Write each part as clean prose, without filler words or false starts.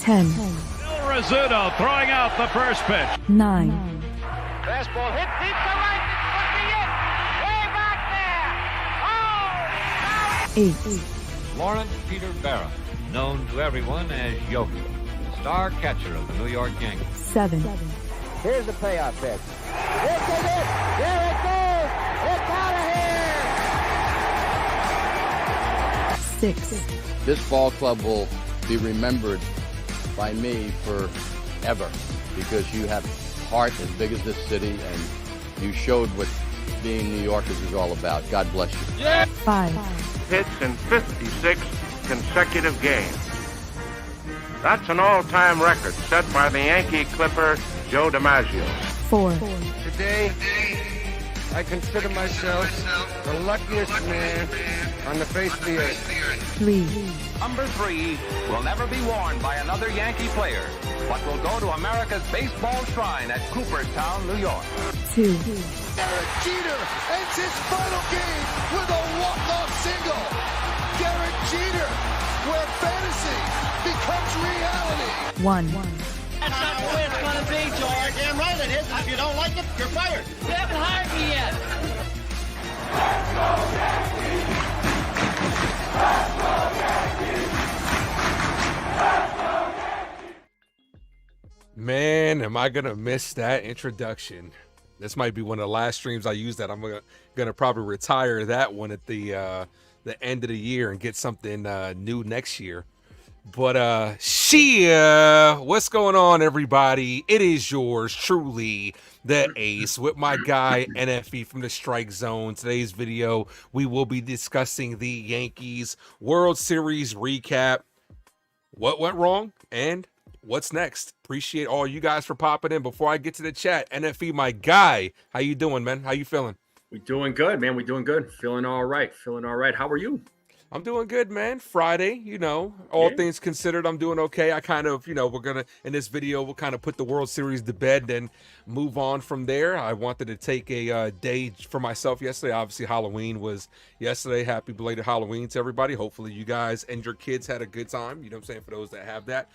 10. Bill Rizzuto throwing out the first pitch. 9. Fastball hit deep to right. This could be it. Way back there. Oh! 8. Lawrence Peter Barra, known to everyone as Yogi, star catcher of the New York Yankees. 7. Here's the payoff pitch. This is it. There it goes. It's out of here. 6. This ball club will be remembered by me forever because you have heart as big as this city and you showed what being New Yorkers is all about. God bless you. 5. Hits in 56 consecutive games. That's an all-time record set by the Yankee Clipper, Joe DiMaggio. 4. Today, I consider myself the luckiest man on the face of the earth. 3. Number 3 will never be worn by another Yankee player, but will go to America's baseball shrine at Cooperstown, New York. 2. Derek Jeter ends his final game with a walk-off single. Derek Jeter, where fantasy becomes reality. 1. That's not the way it's going to be, George. Damn right it is. If you don't like it, you're fired. You haven't hired me yet. Man, am I gonna miss that introduction? This might be one of the last streams I use that. I'm gonna probably retire that one at the end of the year and get something new next year. But what's going on, everybody? It is yours truly, the Ace, with my guy NFE from the Strike Zone. Today's video, we will be discussing the Yankees World Series recap. What went wrong and what's next? Appreciate all you guys for popping in. Before I get to the chat, NFE, my guy, how you doing, man? How you feeling? We doing good, man. We doing good. Feeling all right. How are you? I'm doing good, man. Friday, all Yeah. things considered, I'm doing okay. I kind of, we're going to, in this video, we'll kind of put the World Series to bed and move on from there. I wanted to take a day for myself yesterday. Obviously, Halloween was yesterday. Happy belated Halloween to everybody. Hopefully you guys and your kids had a good time. You know what I'm saying? For those that have that.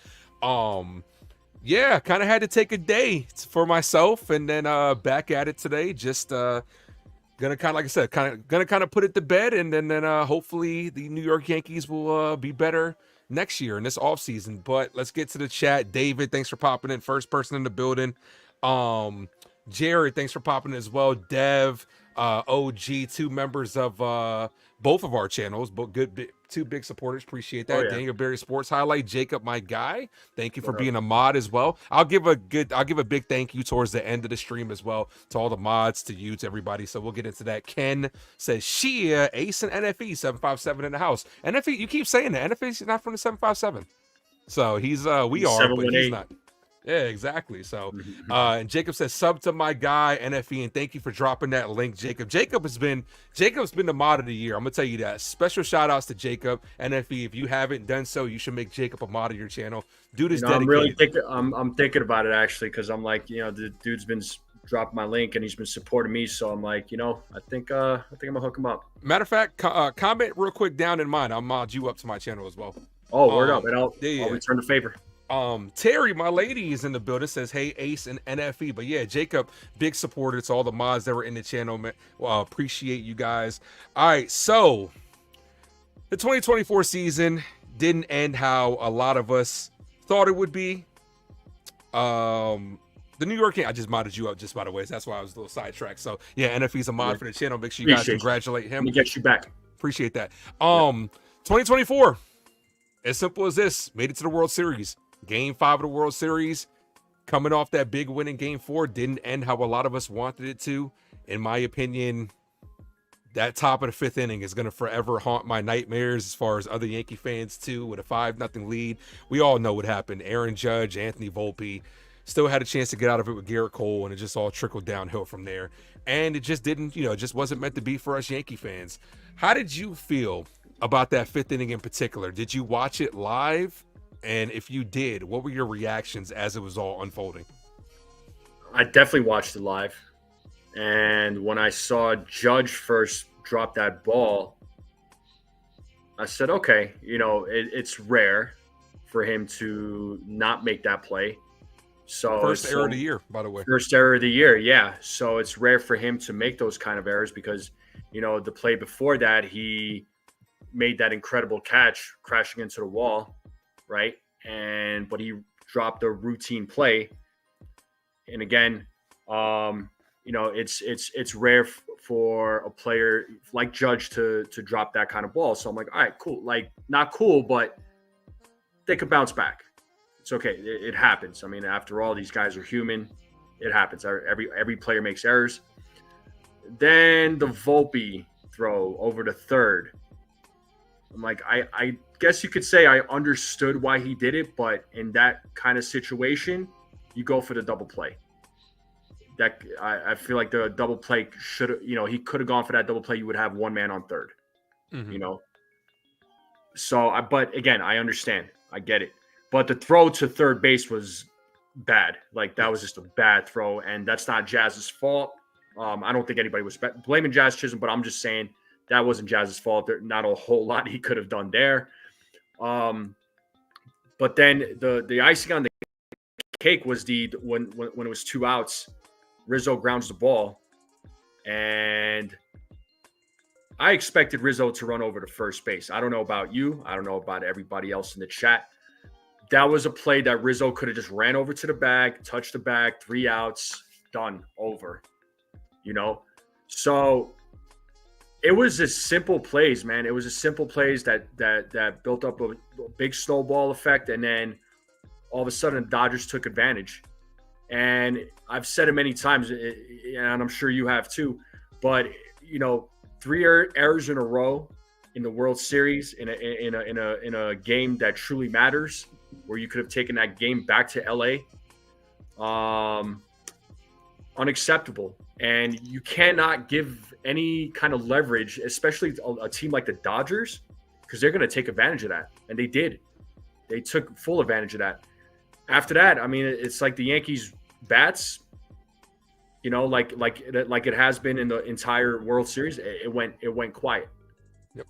Yeah, kind of had to take a day for myself and then back at it today. Just gonna kind of, like I said, gonna put it to bed, and then hopefully the New York Yankees will be better next year in this offseason. But let's get to the chat. David, thanks for popping in. First person in the building. Jared, thanks for popping in as well. Dev, OG, 2 members of both of our channels, but two big supporters. Appreciate that. Oh, yeah. Daniel Berry Sports Highlight, Jacob, my guy. Thank you for being a mod as well. I'll give a big thank you towards the end of the stream as well to all the mods, to you, to everybody. So we'll get into that. Ken says, Shia, Ace and NFE 757 in the house. NFE, you keep saying that. NFE's not from the 757. So he's we are, but he's not. Yeah, exactly. So, and Jacob says, sub to my guy NFE, and thank you for dropping that link, Jacob. Jacob's been the mod of the year. I'm gonna tell you that. Special shout outs to Jacob. NFE, if you haven't done so, you should make Jacob a mod of your channel. Dude is dedicated. I'm really thinking about it actually, because I'm like, the dude's been dropping my link and he's been supporting me, so I'm like, I think I'm gonna hook him up. Matter of fact, comment real quick down in mine. I'll mod you up to my channel as well. Oh, word up, and I'll return the favor. Terry, my lady, is in the building, says, hey, Ace and NFE. But yeah, Jacob, big supporter to all the mods that were in the channel, man. Well, appreciate you guys. All right, so the 2024 season didn't end how a lot of us thought it would be. The New York Yankees, I just modded you up, just by the way. So that's why I was a little sidetracked. So yeah, NFE's a mod for the channel. Make sure you guys congratulate him. Let me get you back. Appreciate that. 2024, as simple as this, made it to the World Series. Game 5 of the World Series, coming off that big win in Game 4, didn't end how a lot of us wanted it to. In my opinion, that top of the 5th inning is going to forever haunt my nightmares as far as other Yankee fans too, with a 5-0 lead. We all know what happened. Aaron Judge, Anthony Volpe still had a chance to get out of it with Garrett Cole, and it just all trickled downhill from there. And it just didn't, it just wasn't meant to be for us Yankee fans. How did you feel about that 5th inning in particular? Did you watch it live? And if you did, what were your reactions as it was all unfolding? I definitely watched it live. And when I saw Judge first drop that ball, I said, okay, it's rare for him to not make that play. So First error of the year, by the way. First error of the year, yeah. So it's rare for him to make those kind of errors because, the play before that, he made that incredible catch crashing into the wall, right? But he dropped a routine play. And again, it's rare for a player like Judge to drop that kind of ball. So I'm like, all right, cool. Like, not cool, but they could bounce back. It's okay. It happens. I mean, after all, these guys are human. It happens. Every player makes errors. Then the Volpe throw over to third. I'm like, I guess you could say I understood why he did it, but in that kind of situation, you go for the double play. That I feel like the double play should, he could have gone for that double play. You would have one man on third, So, but again, I understand. I get it. But the throw to third base was bad. Like, that was just a bad throw, and that's not Jazz's fault. I don't think anybody was blaming Jazz Chisholm, but I'm just saying that wasn't Jazz's fault. There's not a whole lot he could have done there. But then the icing on the cake was when it was 2 outs, Rizzo grounds the ball, and I expected Rizzo to run over to first base. I don't know about you. I don't know about everybody else in the chat. That was a play that Rizzo could have just ran over to the bag, touched the bag, 3 outs, done, over. So it was just simple plays, man. It was just simple plays that built up a big snowball effect, and then all of a sudden the Dodgers took advantage. And I've said it many times, and I'm sure you have too, but 3 errors in a row in the World Series in a game that truly matters, where you could have taken that game back to LA, unacceptable. And you cannot give any kind of leverage, especially a team like the Dodgers, because they're going to take advantage of that. And they did. They took full advantage of that. After that, I mean, it's like the Yankees bats, like it has been in the entire World Series. It went quiet. Yep.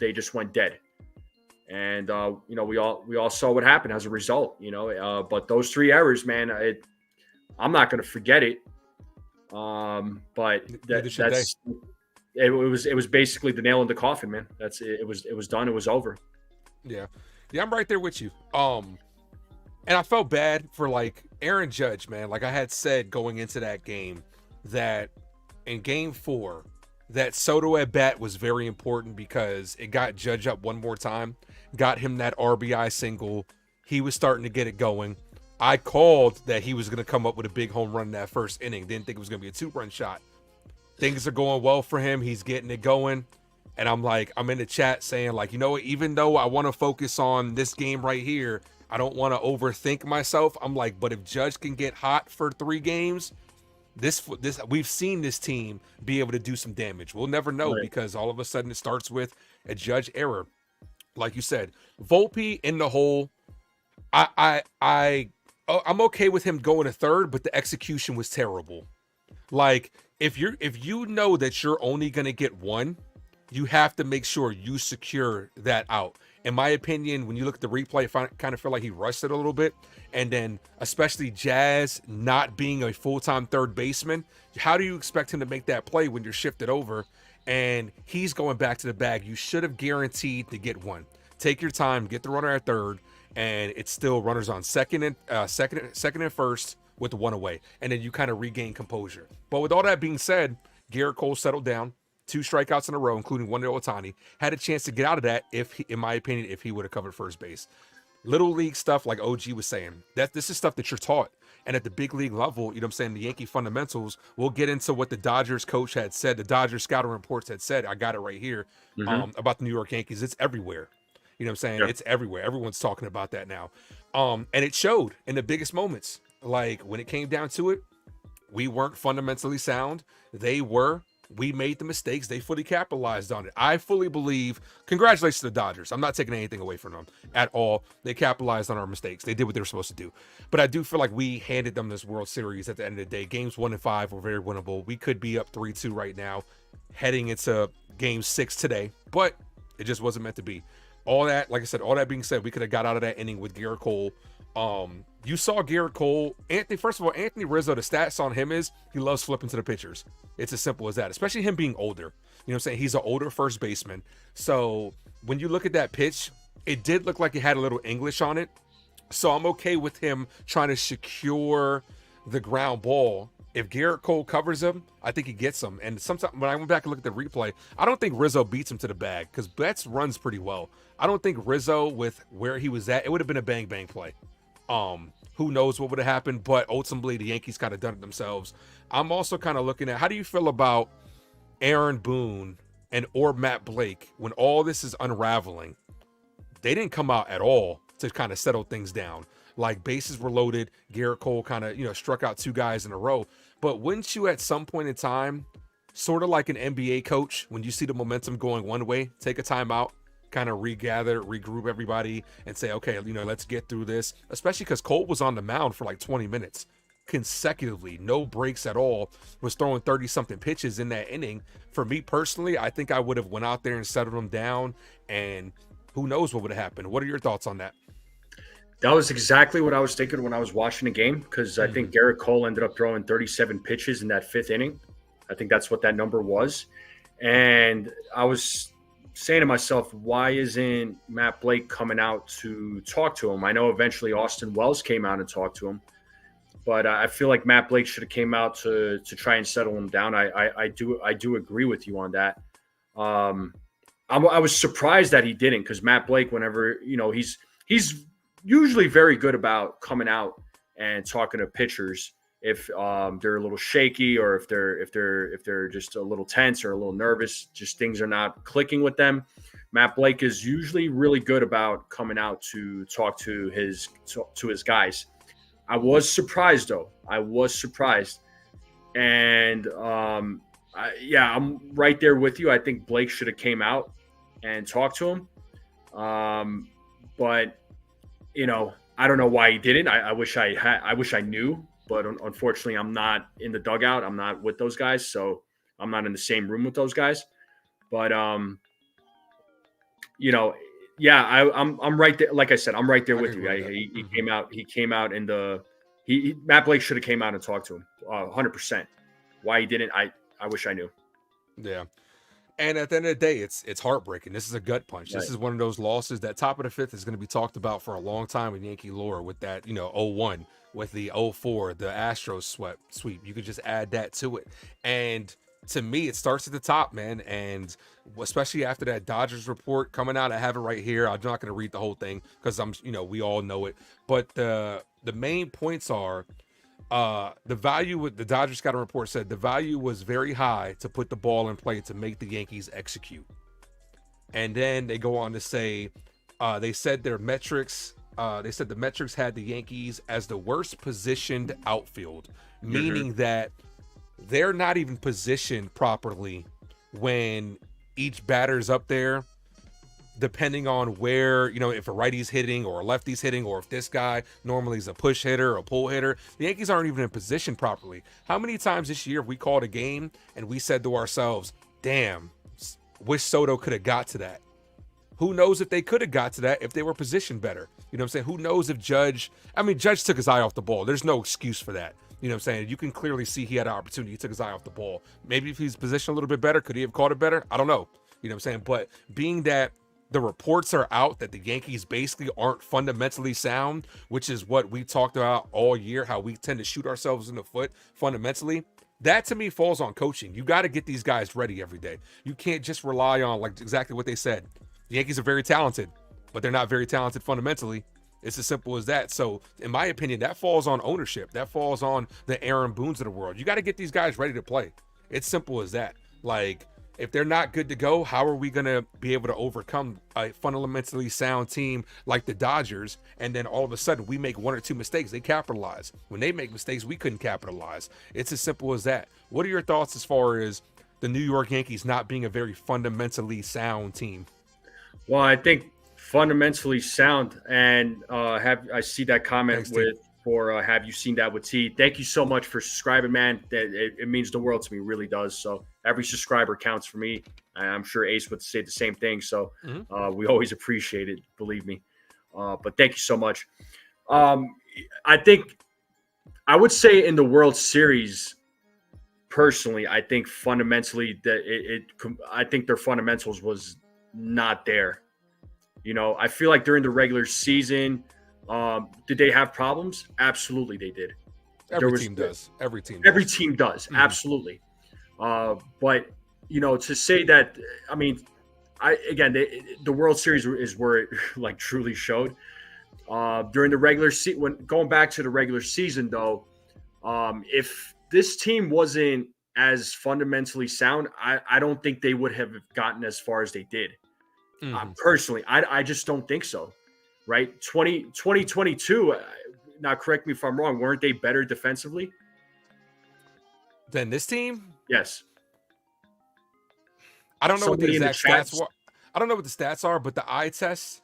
They just went dead. And we all saw what happened as a result. But those 3 errors, man, I'm not going to forget it. But it was basically the nail in the coffin, man. It was done. It was over. Yeah, I'm right there with you. And I felt bad for like Aaron Judge, man. Like I had said going into that game, that in Game 4, that Soto at bat was very important because it got Judge up one more time, got him that RBI single. He was starting to get it going. I called that he was going to come up with a big home run in that first inning. Didn't think it was going to be a 2-run shot. Things are going well for him. He's getting it going. And I'm in the chat saying like, even though I want to focus on this game right here, I don't want to overthink myself. I'm like, but if Judge can get hot for 3 games, this we've seen this team be able to do some damage. We'll never know, right? Because all of a sudden it starts with a Judge error. Like you said, Volpe in the hole. I'm okay with him going to third, but the execution was terrible. Like if you know that you're only going to get one, you have to make sure you secure that out. In my opinion, when you look at the replay, I kind of feel like he rushed it a little bit. And then especially Jazz not being a full-time third baseman, how do you expect him to make that play when you're shifted over and he's going back to the bag? You should have guaranteed to get one. Take your time, get the runner at third, and it's still runners on second and first with the 1 away. And then you kind of regain composure. But with all that being said, Garrett Cole settled down. 2 strikeouts in a row, including 1 to Ohtani. Had a chance to get out of that, in my opinion, if he would have covered first base. Little league stuff, like OG was saying, this is stuff that you're taught. And at the big league level, the Yankee fundamentals, we'll get into what the Dodgers coach had said, the Dodgers scouting reports had said. I got it right here, about the New York Yankees. It's everywhere. Yep. It's everywhere. Everyone's talking about that now. And it showed in the biggest moments. Like when it came down to it, we weren't fundamentally sound. They were. We made the mistakes. They fully capitalized on it. I fully believe, congratulations to the Dodgers. I'm not taking anything away from them at all. They capitalized on our mistakes. They did what they were supposed to do. But I do feel like we handed them this World Series at the end of the day. Games 1 and 5 were very winnable. We could be up 3-2 right now, heading into Game 6 today. But it just wasn't meant to be. all that, like I said, all that being said, we could have got out of that inning with Garrett Cole. You saw Garrett Cole, first of all, Anthony Rizzo, the stats on him is he loves flipping to the pitchers. It's as simple as that, especially him being older. You know what I'm saying? He's an older first baseman. So when you look at that pitch, it did look like it had a little English on it. So I'm okay with him trying to secure the ground ball. If Garrett Cole covers him, I think he gets him. And sometimes when I went back and looked at the replay, I don't think Rizzo beats him to the bag because Betts runs pretty well. I don't think Rizzo, with where he was at, it would have been a bang-bang play. Who knows what would have happened, but ultimately the Yankees kind of done it themselves. I'm also kind of looking at, how do you feel about Aaron Boone or Matt Blake when all this is unraveling? They didn't come out at all to kind of settle things down. Like, bases were loaded. Garrett Cole kind of, struck out 2 guys in a row. But wouldn't you at some point in time, sort of like an NBA coach, when you see the momentum going one way, take a timeout, kind of regather, regroup everybody and say, okay, let's get through this, especially because Cole was on the mound for like 20 minutes consecutively, no breaks at all, was throwing 30-something pitches in that inning. For me personally, I think I would have went out there and settled them down, and who knows what would have happened. What are your thoughts on that? That was exactly what I was thinking when I was watching the game, because I think Garrett Cole ended up throwing 37 pitches in that 5th inning. I think that's what that number was. And I was saying to myself, why isn't Matt Blake coming out to talk to him? I know eventually Austin Wells came out and talked to him, but I feel like Matt Blake should have came out to try and settle him down. I do agree with you on that. I was surprised that he didn't, because Matt Blake, whenever, he's usually very good about coming out and talking to pitchers if they're a little shaky, or if they're just a little tense or a little nervous, just things are not clicking with them. Matt Blake is usually really good about coming out to talk to his guys. I was surprised, though. And I'm right there with you. I think Blake should have came out and talked to him. But I don't know why he didn't. I wish I knew, but unfortunately I'm not in the dugout. I'm not with those guys, so I'm not in the same room with those guys. But I'm right there. Like I said, I'm right there with you. He came out in the Matt Blake should have came out and talked to him 100%. Why he didn't, I wish I knew. Yeah. And at the end of the day, it's heartbreaking. This is a gut punch. Right. This is one of those losses that top of the 5th is going to be talked about for a long time in Yankee lore, with that, 0-1, with the 0-4, the Astros sweep. You could just add that to it. And to me, it starts at the top, man. And especially after that Dodgers report coming out, I have it right here. I'm not going to read the whole thing because we all know it. But the main points are, the value with the Dodgers got a report said the value was very high to put the ball in play to make the Yankees execute. And then they go on to say, they said their metrics, the metrics had the Yankees as the worst positioned outfield, meaning that they're not even positioned properly when each batter's up there, depending on where, if a righty's hitting or a lefty's hitting, or if this guy normally is a push hitter or a pull hitter. The Yankees aren't even in position properly. How many times this year have we called a game and we said to ourselves, damn, wish Soto could have got to that? Who knows if they could have got to that if they were positioned better? You know what I'm saying? Who knows if Judge took his eye off the ball. There's no excuse for that. You know what I'm saying? You can clearly see he had an opportunity. He took his eye off the ball. Maybe if he's positioned a little bit better, could he have caught it better? I don't know. You know what I'm saying? But being that the reports are out that the Yankees basically aren't fundamentally sound, which is what we talked about all year, how we tend to shoot ourselves in the foot fundamentally. That to me falls on coaching. You got to get these guys ready every day. You can't just rely on, like, exactly what they said. The Yankees are very talented, but they're not very talented fundamentally. It's as simple as that. So in my opinion, that falls on ownership. That falls on the Aaron Boones of the world. You got to get these guys ready to play. It's simple as that. Like, if they're not good to go, how are we going to be able to overcome a fundamentally sound team like the Dodgers? And then all of a sudden we make 1 or 2 mistakes. They capitalize. When they make mistakes, we couldn't capitalize. It's as simple as that. What are your thoughts as far as the New York Yankees not being a very fundamentally sound team? Well, I think fundamentally sound, and I see that comment with or have you seen that with T? Thank you so much for subscribing, man. It means the world to me, really does. So every subscriber counts for me. I'm sure Ace would say the same thing. So we always appreciate it, believe me. But thank you so much. I think I would say in the World Series, personally, I think fundamentally that I think their fundamentals was not there. You know, I feel like during the regular season, did they have problems? Absolutely, they did. Every team does. Every team does. Absolutely. But, you know, to say that, I mean, the World Series is where it like truly showed. During the regular season, when going back to the regular season, though, if this team wasn't as fundamentally sound, I don't think they would have gotten as far as they did. Personally, I just don't think so. Right? 2022, now correct me if I'm wrong, weren't they better defensively than this team? Yes. I don't know what the exact stats were. I don't know what the stats are, but the eye test,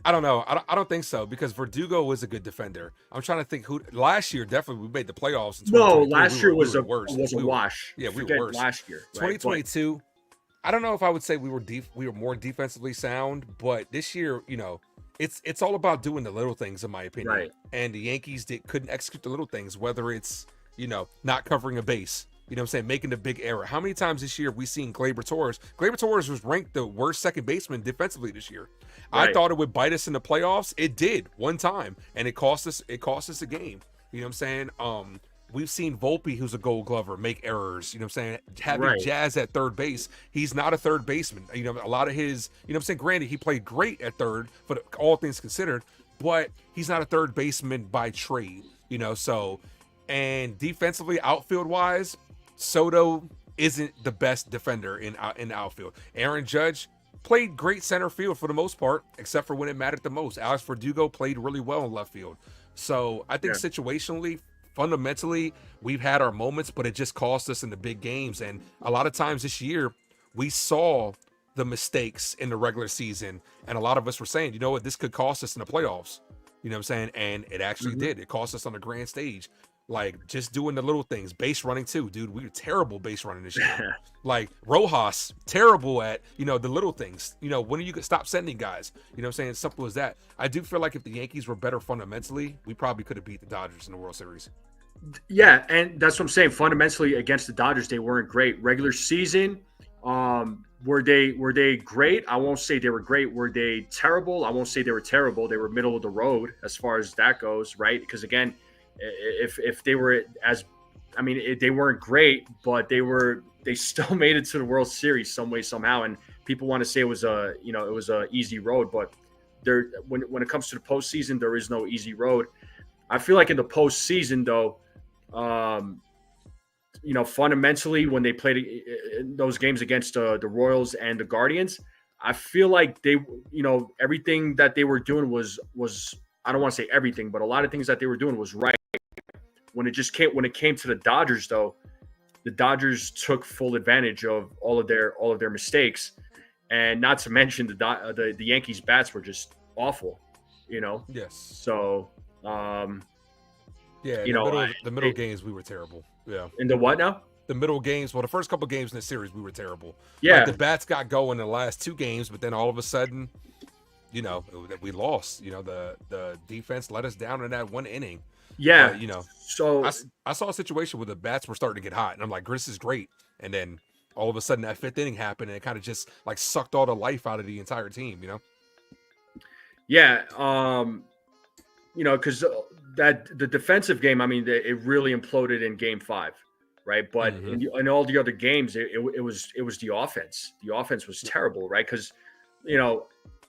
I don't know. I don't think so, because Verdugo was a good defender. I'm trying to think who last year. Definitely, we made the playoffs. No, last year was a wash. Yeah, we were worse last year. Right? 2022. I don't know if I would say we were more defensively sound, but this year, you know, it's all about doing the little things, in my opinion. Right. And the Yankees couldn't execute the little things, whether it's, you know, not covering a base. You know what I'm saying? Making a big error. How many times this year have we seen Gleyber Torres? Gleyber Torres was ranked the worst second baseman defensively this year. Right. I thought it would bite us in the playoffs. It did one time, and it cost us a game. You know what I'm saying? We've seen Volpe, who's a Gold Glover, make errors. You know what I'm saying? Having Jazz at third base, he's not a third baseman. You know, a lot of his, you know what I'm saying? Granted, he played great at third, but all things considered, but he's not a third baseman by trade, you know? So, and defensively, outfield wise, Soto isn't the best defender in the outfield. Aaron Judge played great center field for the most part, except for when it mattered the most. Alex Verdugo played really well in left field. So I think situationally, fundamentally, we've had our moments, but it just cost us in the big games. And a lot of times this year, we saw the mistakes in the regular season, and a lot of us were saying, you know what, this could cost us in the playoffs. You know what I'm saying? And it actually did. It cost us on the grand stage. Like, just doing the little things. Base running, too, dude. We were terrible base running this year. Like, Rojas, terrible at, you know, the little things. You know, when you could stop sending guys. You know what I'm saying? Simple as that. I do feel like if the Yankees were better fundamentally, we probably could have beat the Dodgers in the World Series. Yeah, and that's what I'm saying. Fundamentally, against the Dodgers, they weren't great. Regular season, were they great? I won't say they were great. Were they terrible? I won't say they were terrible. They were middle of the road as far as that goes, right? Because, again, if they were they weren't great, but they still made it to the World Series some way, somehow. And people want to say it was a easy road, but when it comes to the postseason, there is no easy road. I feel like in the postseason, though, fundamentally, when they played in those games against the Royals and the Guardians, I feel like they, everything that they were doing was I don't want to say everything, but a lot of things that they were doing was right. When it came to the Dodgers, though, the Dodgers took full advantage of all of their mistakes, and not to mention the Yankees bats were just awful, Yes. So, the middle games we were terrible. Yeah. In the what now? The middle games. Well, the first couple games in the series we were terrible. Yeah. Like, the bats got going in the last two games, but then all of a sudden, we lost. The defense let us down in that one inning. Yeah. So I saw a situation where the bats were starting to get hot, and I'm like, this is great. And then all of a sudden that fifth inning happened, and it kind of just like sucked all the life out of the entire team, Yeah. Because the defensive game, it really imploded in Game 5, right? But in all the other games, it was the offense. The offense was terrible, right? Because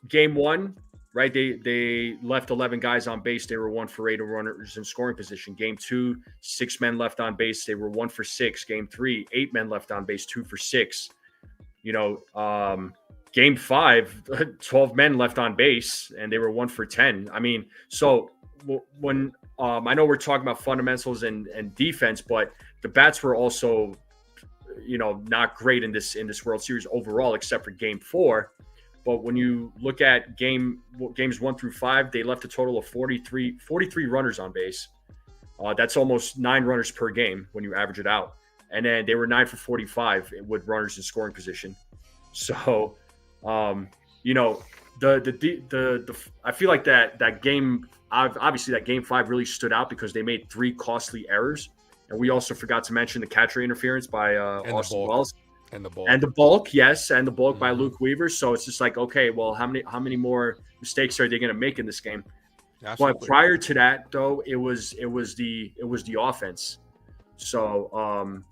Game 1, right? They left 11 guys on base. They were 1 for 8 runners in scoring position. Game 2, 6 men left on base. They were 1 for 6. Game 3, 8 men left on base, 2 for 6. Game 5, 12 men left on base, and they were 1 for 10. So when I know we're talking about fundamentals and defense, but the bats were also, not great in this World Series overall, except for Game 4. But when you look at games 1 through 5, they left a total of 43 runners on base. That's almost 9 runners per game when you average it out. And then they were 9 for 45 with runners in scoring position. So, you know, the I feel like that game, obviously that game 5 really stood out because they made 3 costly errors. And we also forgot to mention the catcher interference by Austin Wells. And the bulk, yes, and the bulk by Luke Weaver. So it's just like, okay, well, how many more mistakes are they going to make in this game? Absolutely. But prior to that, though, it was the offense. So,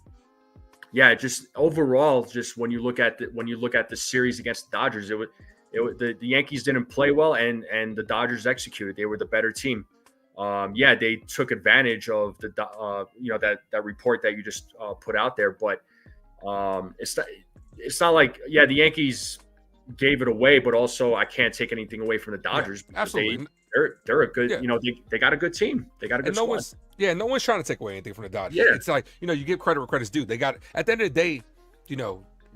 yeah, just overall, just when you look at the series against the Dodgers, the Yankees didn't play well, and the Dodgers executed. They were the better team. Yeah, they took advantage of the that report that you just put out there, but it's not like, yeah, the Yankees gave it away, but also I can't take anything away from the Dodgers. Yeah, absolutely. They're a good, they got a good team. They got a good squad. No one's trying to take away anything from the Dodgers. Yeah. It's like, you give credit where credit's due. They got, at the end of the day,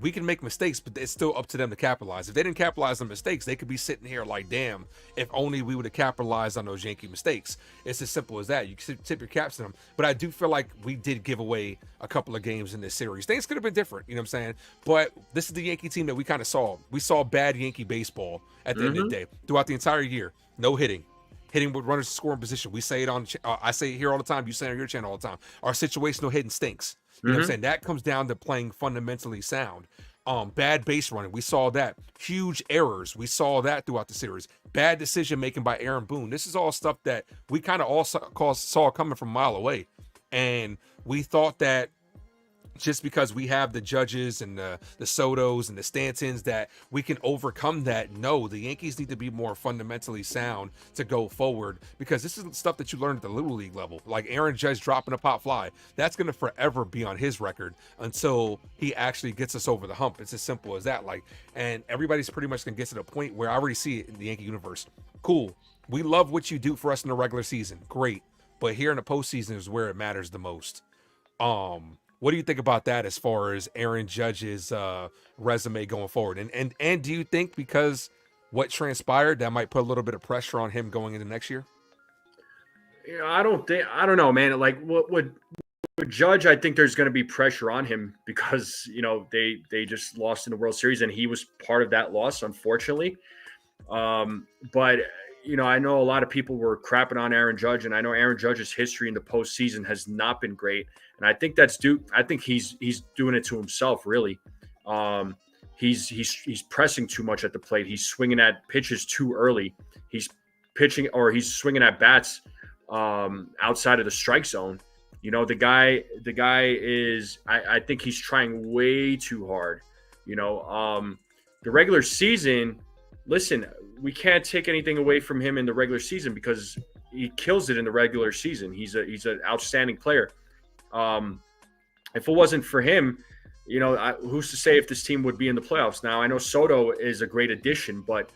we can make mistakes, but it's still up to them to capitalize. If they didn't capitalize on mistakes, they could be sitting here like, damn, if only we would have capitalized on those Yankee mistakes. It's as simple as that. You can tip your caps to them. But I do feel like we did give away a couple of games in this series. Things could have been different, you know what I'm saying? But this is the Yankee team that we kind of saw. We saw bad Yankee baseball at the end of the day throughout the entire year. No hitting with runners in scoring position. We say it on, I say it here all the time. You say it on your channel all the time. Our situational hitting stinks. You know what I'm saying? That comes down to playing fundamentally sound. Bad base running. We saw that. Huge errors. We saw that throughout the series. Bad decision making by Aaron Boone. This is all stuff that we kind of all saw coming from a mile away. And we thought that just because we have the Judges and the Sotos and the Stantons that we can overcome that. No, the Yankees need to be more fundamentally sound to go forward, because this is stuff that you learn at the Little League level. Like Aaron Judge dropping a pop fly. That's going to forever be on his record until he actually gets us over the hump. It's as simple as that. And everybody's pretty much going to get to the point where I already see it in the Yankee universe. Cool. We love what you do for us in the regular season. Great. But here in the postseason is where it matters the most. What do you think about that as far as Aaron Judge's resume going forward? And do you think because what transpired that might put a little bit of pressure on him going into next year? Yeah, I don't know, man. Like what would Judge, I think there's going to be pressure on him because, they just lost in the World Series and he was part of that loss, unfortunately. But I know a lot of people were crapping on Aaron Judge, and I know Aaron Judge's history in the postseason has not been great. And I think that's due. I think he's doing it to himself, really. He's pressing too much at the plate. He's swinging at pitches too early. He's he's swinging at bats outside of the strike zone. The guy is. I think he's trying way too hard. The regular season. Listen, we can't take anything away from him in the regular season because he kills it in the regular season. He's an outstanding player. If it wasn't for him, who's to say if this team would be in the playoffs? Now, I know Soto is a great addition, but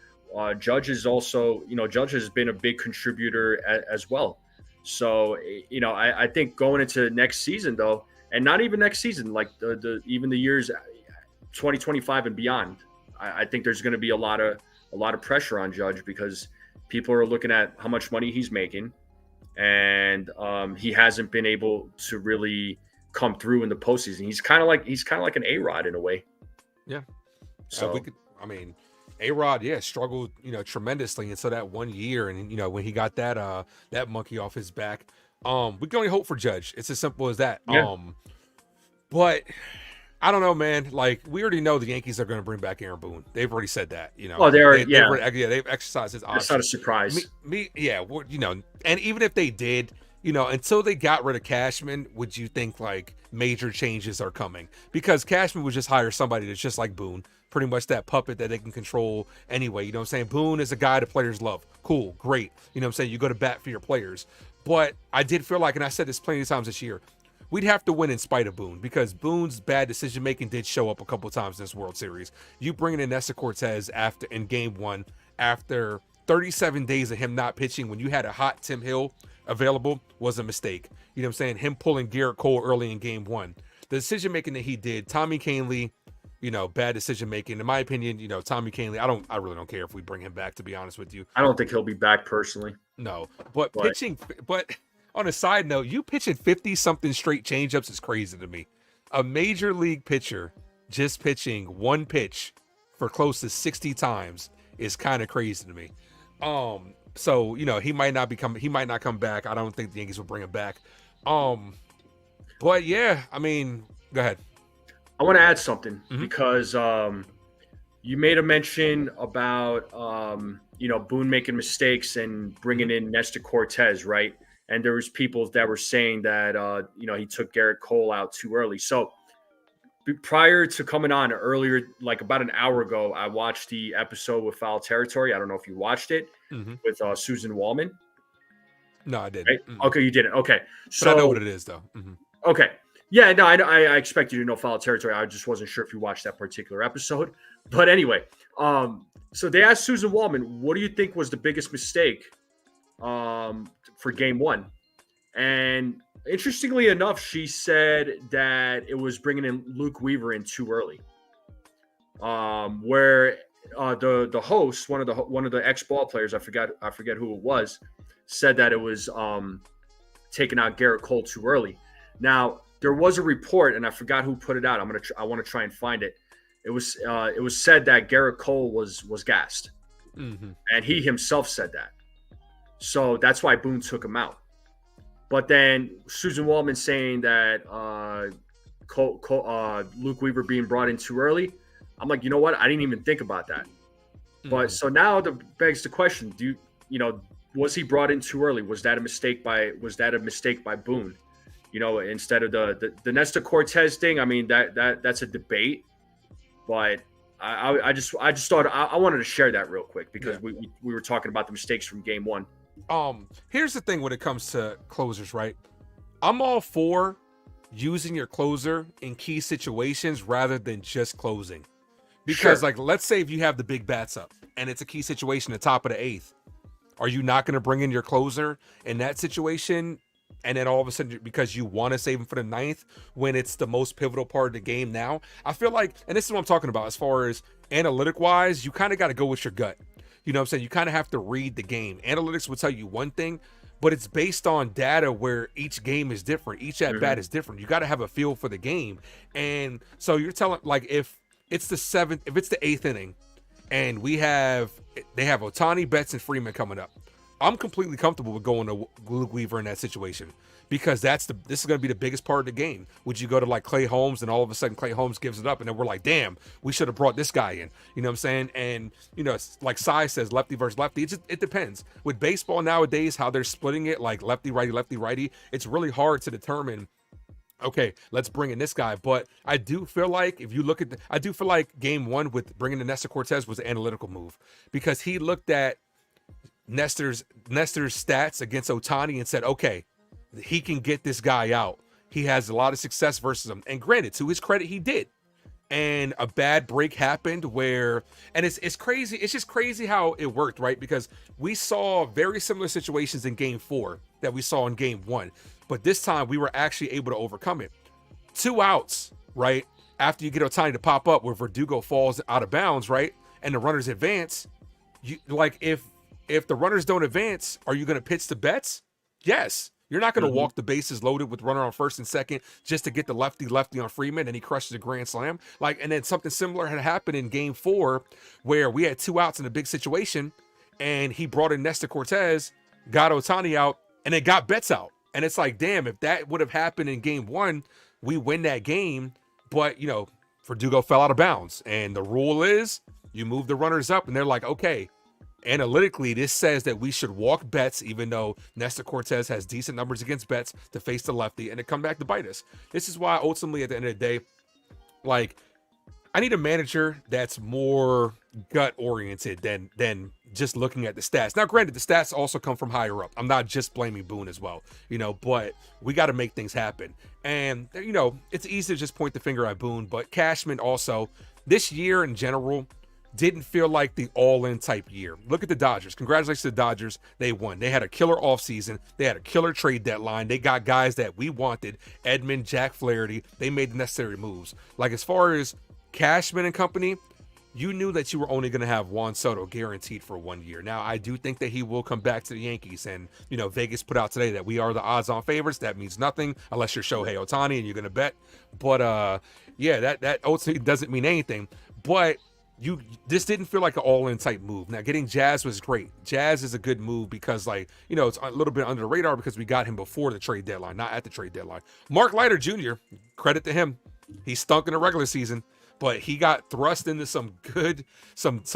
Judge is also, Judge has been a big contributor as well. So, I think going into next season, though, and not even next season, like even the years 2025 and beyond, I think there's going to be a lot of pressure on Judge because people are looking at how much money he's making, and he hasn't been able to really come through in the postseason. He's kind of like an A-Rod in a way. Yeah. So A-Rod, struggled, tremendously until that 1 year, and when he got that monkey off his back. We can only hope for Judge. It's as simple as that. Yeah. But I don't know, man. Like, we already know the Yankees are going to bring back Aaron Boone. They've already said that, Oh, they've exercised his option. That's not a surprise. And even if they did, until they got rid of Cashman, would you think like major changes are coming? Because Cashman would just hire somebody that's just like Boone, pretty much that puppet that they can control anyway. You know what I'm saying? Boone is a guy the players love. Cool, great. You know what I'm saying? You go to bat for your players. But I did feel like, and I said this plenty of times this year, we'd have to win in spite of Boone because Boone's bad decision-making did show up a couple times in this World Series. You bringing in Nestor Cortez in Game 1 after 37 days of him not pitching when you had a hot Tim Hill available was a mistake. You know what I'm saying? Him pulling Garrett Cole early in Game 1. The decision-making that he did, Tommy Kahnle, bad decision making. In my opinion, Tommy Kahnle, I really don't care if we bring him back, to be honest with you. I don't think he'll be back personally. No, but pitching, but on a side note, you pitching 50-something straight changeups is crazy to me. A major league pitcher just pitching one pitch for close to 60 times is kind of crazy to me. So, he might not come back. I don't think the Yankees will bring him back. But yeah, I mean, go ahead. I want to add something because you made a mention about Boone making mistakes and bringing in Nestor Cortez, right? And there was people that were saying that he took Garrett Cole out too early. So prior to coming on earlier, like about an hour ago, I watched the episode with Foul Territory. I don't know if you watched it with Susan Wallman. No, I didn't. Right? Okay, you didn't. Okay, so but I know what it is, though. Okay. Yeah, no, I expect you to know Foul Territory. I just wasn't sure if you watched that particular episode. But anyway, so they asked Susan Wallman, what do you think was the biggest mistake for game one? And interestingly enough, she said that it was bringing in Luke Weaver in too early. Where the host, one of the ex-ball players, I forget who it was, said that it was taking out Garrett Cole too early. Now, there was a report, and I forgot who put it out. I want to try and find it. It was said that Garrett Cole was gassed, and he himself said that. So that's why Boone took him out. But then Susan Wallman saying that Luke Weaver being brought in too early. I'm like, you know what? I didn't even think about that. But so now that begs the question: was he brought in too early? Was that a mistake by Boone? Instead of the Nestor Cortez thing, I mean that's a debate, but I just thought I wanted to share that real quick because we were talking about the mistakes from game one. Here's the thing when it comes to closers, right? I'm all for using your closer in key situations rather than just closing, because let's say if you have the big bats up and it's a key situation, the top of the eighth, are you not going to bring in your closer in that situation? And then all of a sudden, because you want to save him for the ninth when it's the most pivotal part of the game now, I feel like, and this is what I'm talking about as far as analytic wise, you kind of got to go with your gut. You know what I'm saying? You kind of have to read the game. Analytics will tell you one thing, but it's based on data where each game is different. Each at bat is different. You got to have a feel for the game. And so you're telling, if it's the eighth inning and they have Ohtani, Betts, and Freeman coming up, I'm completely comfortable with going to Luke Weaver in that situation because this is going to be the biggest part of the game. Would you go to Clay Holmes and all of a sudden Clay Holmes gives it up and then we're like, damn, we should have brought this guy in. You know what I'm saying? And, like Cy says, lefty versus lefty. It depends. With baseball nowadays, how they're splitting it, like lefty, righty, it's really hard to determine, okay, let's bring in this guy. But I do feel like if you look at I do feel like game one with bringing in Nestor Cortez was an analytical move because he looked at Nestor's stats against Ohtani and said, okay, he can get this guy out. He has a lot of success versus him. And granted, to his credit, he did. And a bad break happened and it's crazy. It's just crazy how it worked, right? Because we saw very similar situations in game 4 that we saw in game 1. But this time we were actually able to overcome it. 2 outs, right? After you get Ohtani to pop up where Verdugo falls out of bounds, right? And the runners advance. If the runners don't advance, are you going to pitch the Betts? Yes. You're not going to walk the bases loaded with runner on first and second just to get the lefty on Freeman and he crushes a grand slam. And then something similar had happened in game 4 where we had 2 outs in a big situation and he brought in Nestor Cortez, got Ohtani out, and then got Betts out. And it's like, damn, if that would have happened in game 1, we win that game. But, Verdugo fell out of bounds. And the rule is you move the runners up and they're like, okay, analytically, this says that we should walk Betts, even though Nestor Cortez has decent numbers against Betts to face the lefty and to come back to bite us. This is why ultimately at the end of the day, I need a manager that's more gut oriented than just looking at the stats. Now, granted, the stats also come from higher up. I'm not just blaming Boone as well, but we got to make things happen. And, it's easy to just point the finger at Boone, but Cashman also, this year in general, didn't feel like the all-in type year. Look at the Dodgers. Congratulations to the Dodgers. They won. They had a killer offseason. They had a killer trade deadline. They got guys that we wanted. Edman, Jack Flaherty. They made the necessary moves. As far as Cashman and company, you knew that you were only going to have Juan Soto guaranteed for 1 year. Now, I do think that he will come back to the Yankees. And, Vegas put out today that we are the odds-on favorites. That means nothing unless you're Shohei Ohtani and you're going to bet. But, that ultimately doesn't mean anything. But this didn't feel like an all-in type move. Now, getting Jazz was great. Jazz is a good move because, it's a little bit under the radar because we got him before the trade deadline, not at the trade deadline. Mark Leiter Jr., credit to him. He stunk in the regular season. But he got thrust into some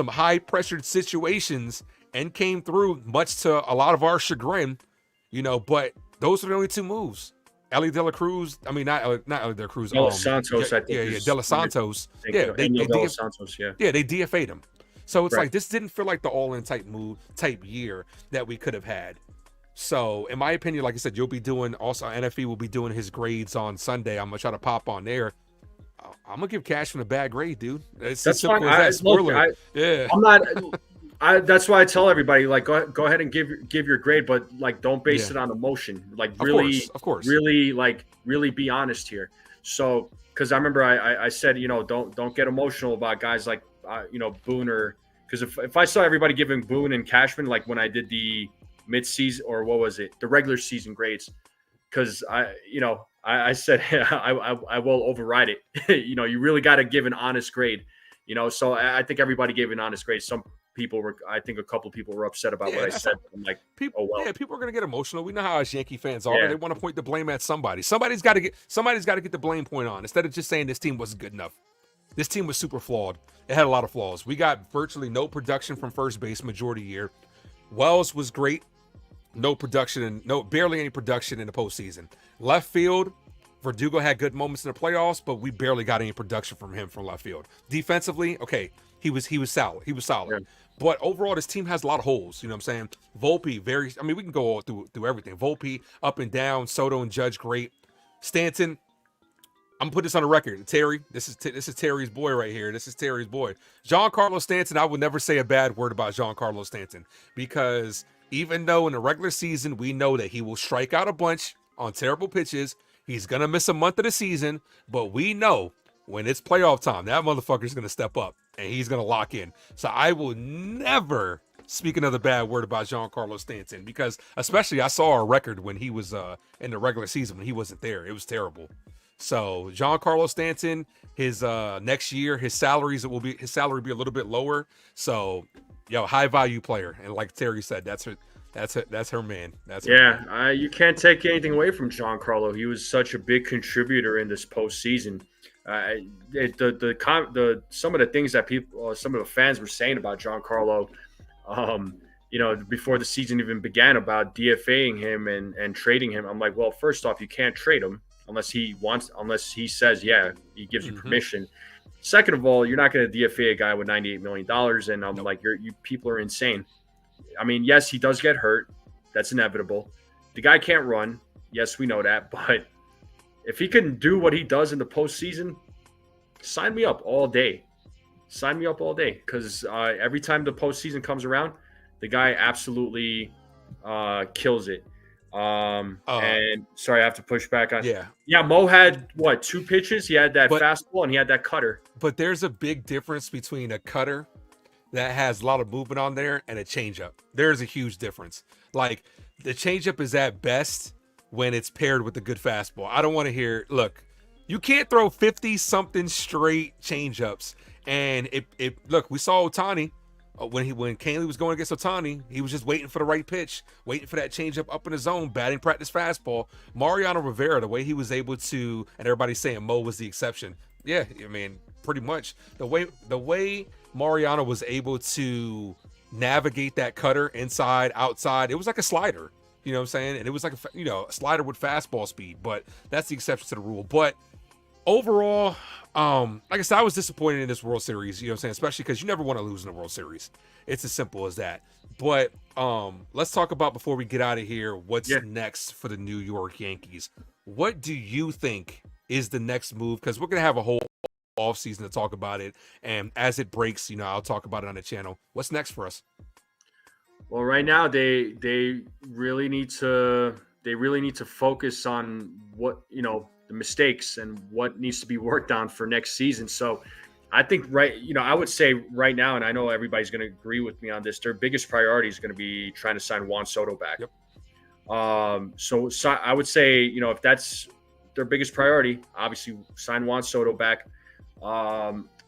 high-pressured situations and came through, much to a lot of our chagrin, But those are the only two moves. Ellie De La Cruz, not Ellie De La Cruz. De Los Santos, I think. Yeah, De Los Santos. Yeah, they DFA'd him. So it's like this didn't feel like the all-in type year that we could have had. So in my opinion, like I said, you'll be doing also NFE will be doing his grades on Sunday. I'm gonna try to pop on there. I'm gonna give Cashman a bad grade, dude. It's as simple as that. Spoiler. I'm not. That's why I tell everybody, go ahead and give your grade, but don't base it on emotion. Of course. Really be honest here. So, because I remember I said, don't get emotional about guys like Boone, because if I saw everybody giving Boone and Cashman when I did the mid-season or what was it, the regular season grades, because I said I will override it. You really got to give an honest grade. So I think everybody gave an honest grade. Some people were, I think a couple people were upset about what I said. I'm like, people, people are gonna get emotional. We know how us Yankee fans are. They want to point the blame at somebody. Somebody's got to get the blame point on instead of just saying this team wasn't good enough. This team was super flawed. It had a lot of flaws. We got virtually no production from first base majority year. Wells was great. No production and barely any production in the postseason. Left field, Verdugo had good moments in the playoffs, but we barely got any production from him from left field. Defensively, okay, he was solid. He was solid. Yeah. But overall, this team has a lot of holes. You know what I'm saying? Volpe, we can go all through everything. Volpe, up and down. Soto and Judge, great. Stanton, I'm gonna put this on the record. Terry, this is Terry's boy right here. This is Terry's boy. Giancarlo Stanton, I would never say a bad word about Giancarlo Stanton because even though in the regular season we know that he will strike out a bunch on terrible pitches, he's going to miss a month of the season, but we know when it's playoff time, that motherfucker's going to step up and he's going to lock in. So I will never speak another bad word about Giancarlo Stanton because especially I saw a record when he was in the regular season when he wasn't there. It was terrible. So Giancarlo Stanton, his next year, his salary will be a little bit lower. So, high value player. And like Terry said, that's her man. You can't take anything away from Giancarlo. He was such a big contributor in this postseason. Some of the things that some of the fans were saying about Giancarlo, before the season even began about DFAing him and trading him. I'm like, well, first off, you can't trade him unless he says, he gives you permission. Second of all, you're not going to DFA a guy with $98 million. And I'm like, you people are insane. I mean, yes, he does get hurt. That's inevitable. The guy can't run. Yes, we know that. But if he can do what he does in the postseason, sign me up all day. Sign me up all day. Because every time the postseason comes around, the guy absolutely kills it. And sorry, I have to push back on. Yeah. Mo had 2 pitches? He had that fastball and he had that cutter. But there's a big difference between a cutter that has a lot of movement on there and a changeup. There's a huge difference. Like the changeup is at best when it's paired with a good fastball. I don't want to hear. Look, you can't throw 50 something straight changeups. And look, we saw Ohtani. When Canley was going against Ohtani, he was just waiting for the right pitch, waiting for that changeup up in the zone, batting practice fastball. Mariano Rivera, the way he was able to, and everybody's saying Mo was the exception. Yeah, I mean, pretty much the way Mariano was able to navigate that cutter inside, outside, it was like a slider. You know what I'm saying? And it was like a slider with fastball speed, but that's the exception to the rule. But overall, like I said, I was disappointed in this World Series, you know what I'm saying? Especially because you never want to lose in the World Series. It's as simple as that. But let's talk about, before we get out of here, what's next for the New York Yankees. What do you think is the next move? Because we're going to have a whole offseason to talk about it. And as it breaks, I'll talk about it on the channel. What's next for us? Well, right now they really need to focus on what, the mistakes and what needs to be worked on for next season. So I think I would say right now, and I know everybody's going to agree with me on this. Their biggest priority is going to be trying to sign Juan Soto back. Yep. So I would say, if that's their biggest priority, obviously sign Juan Soto back.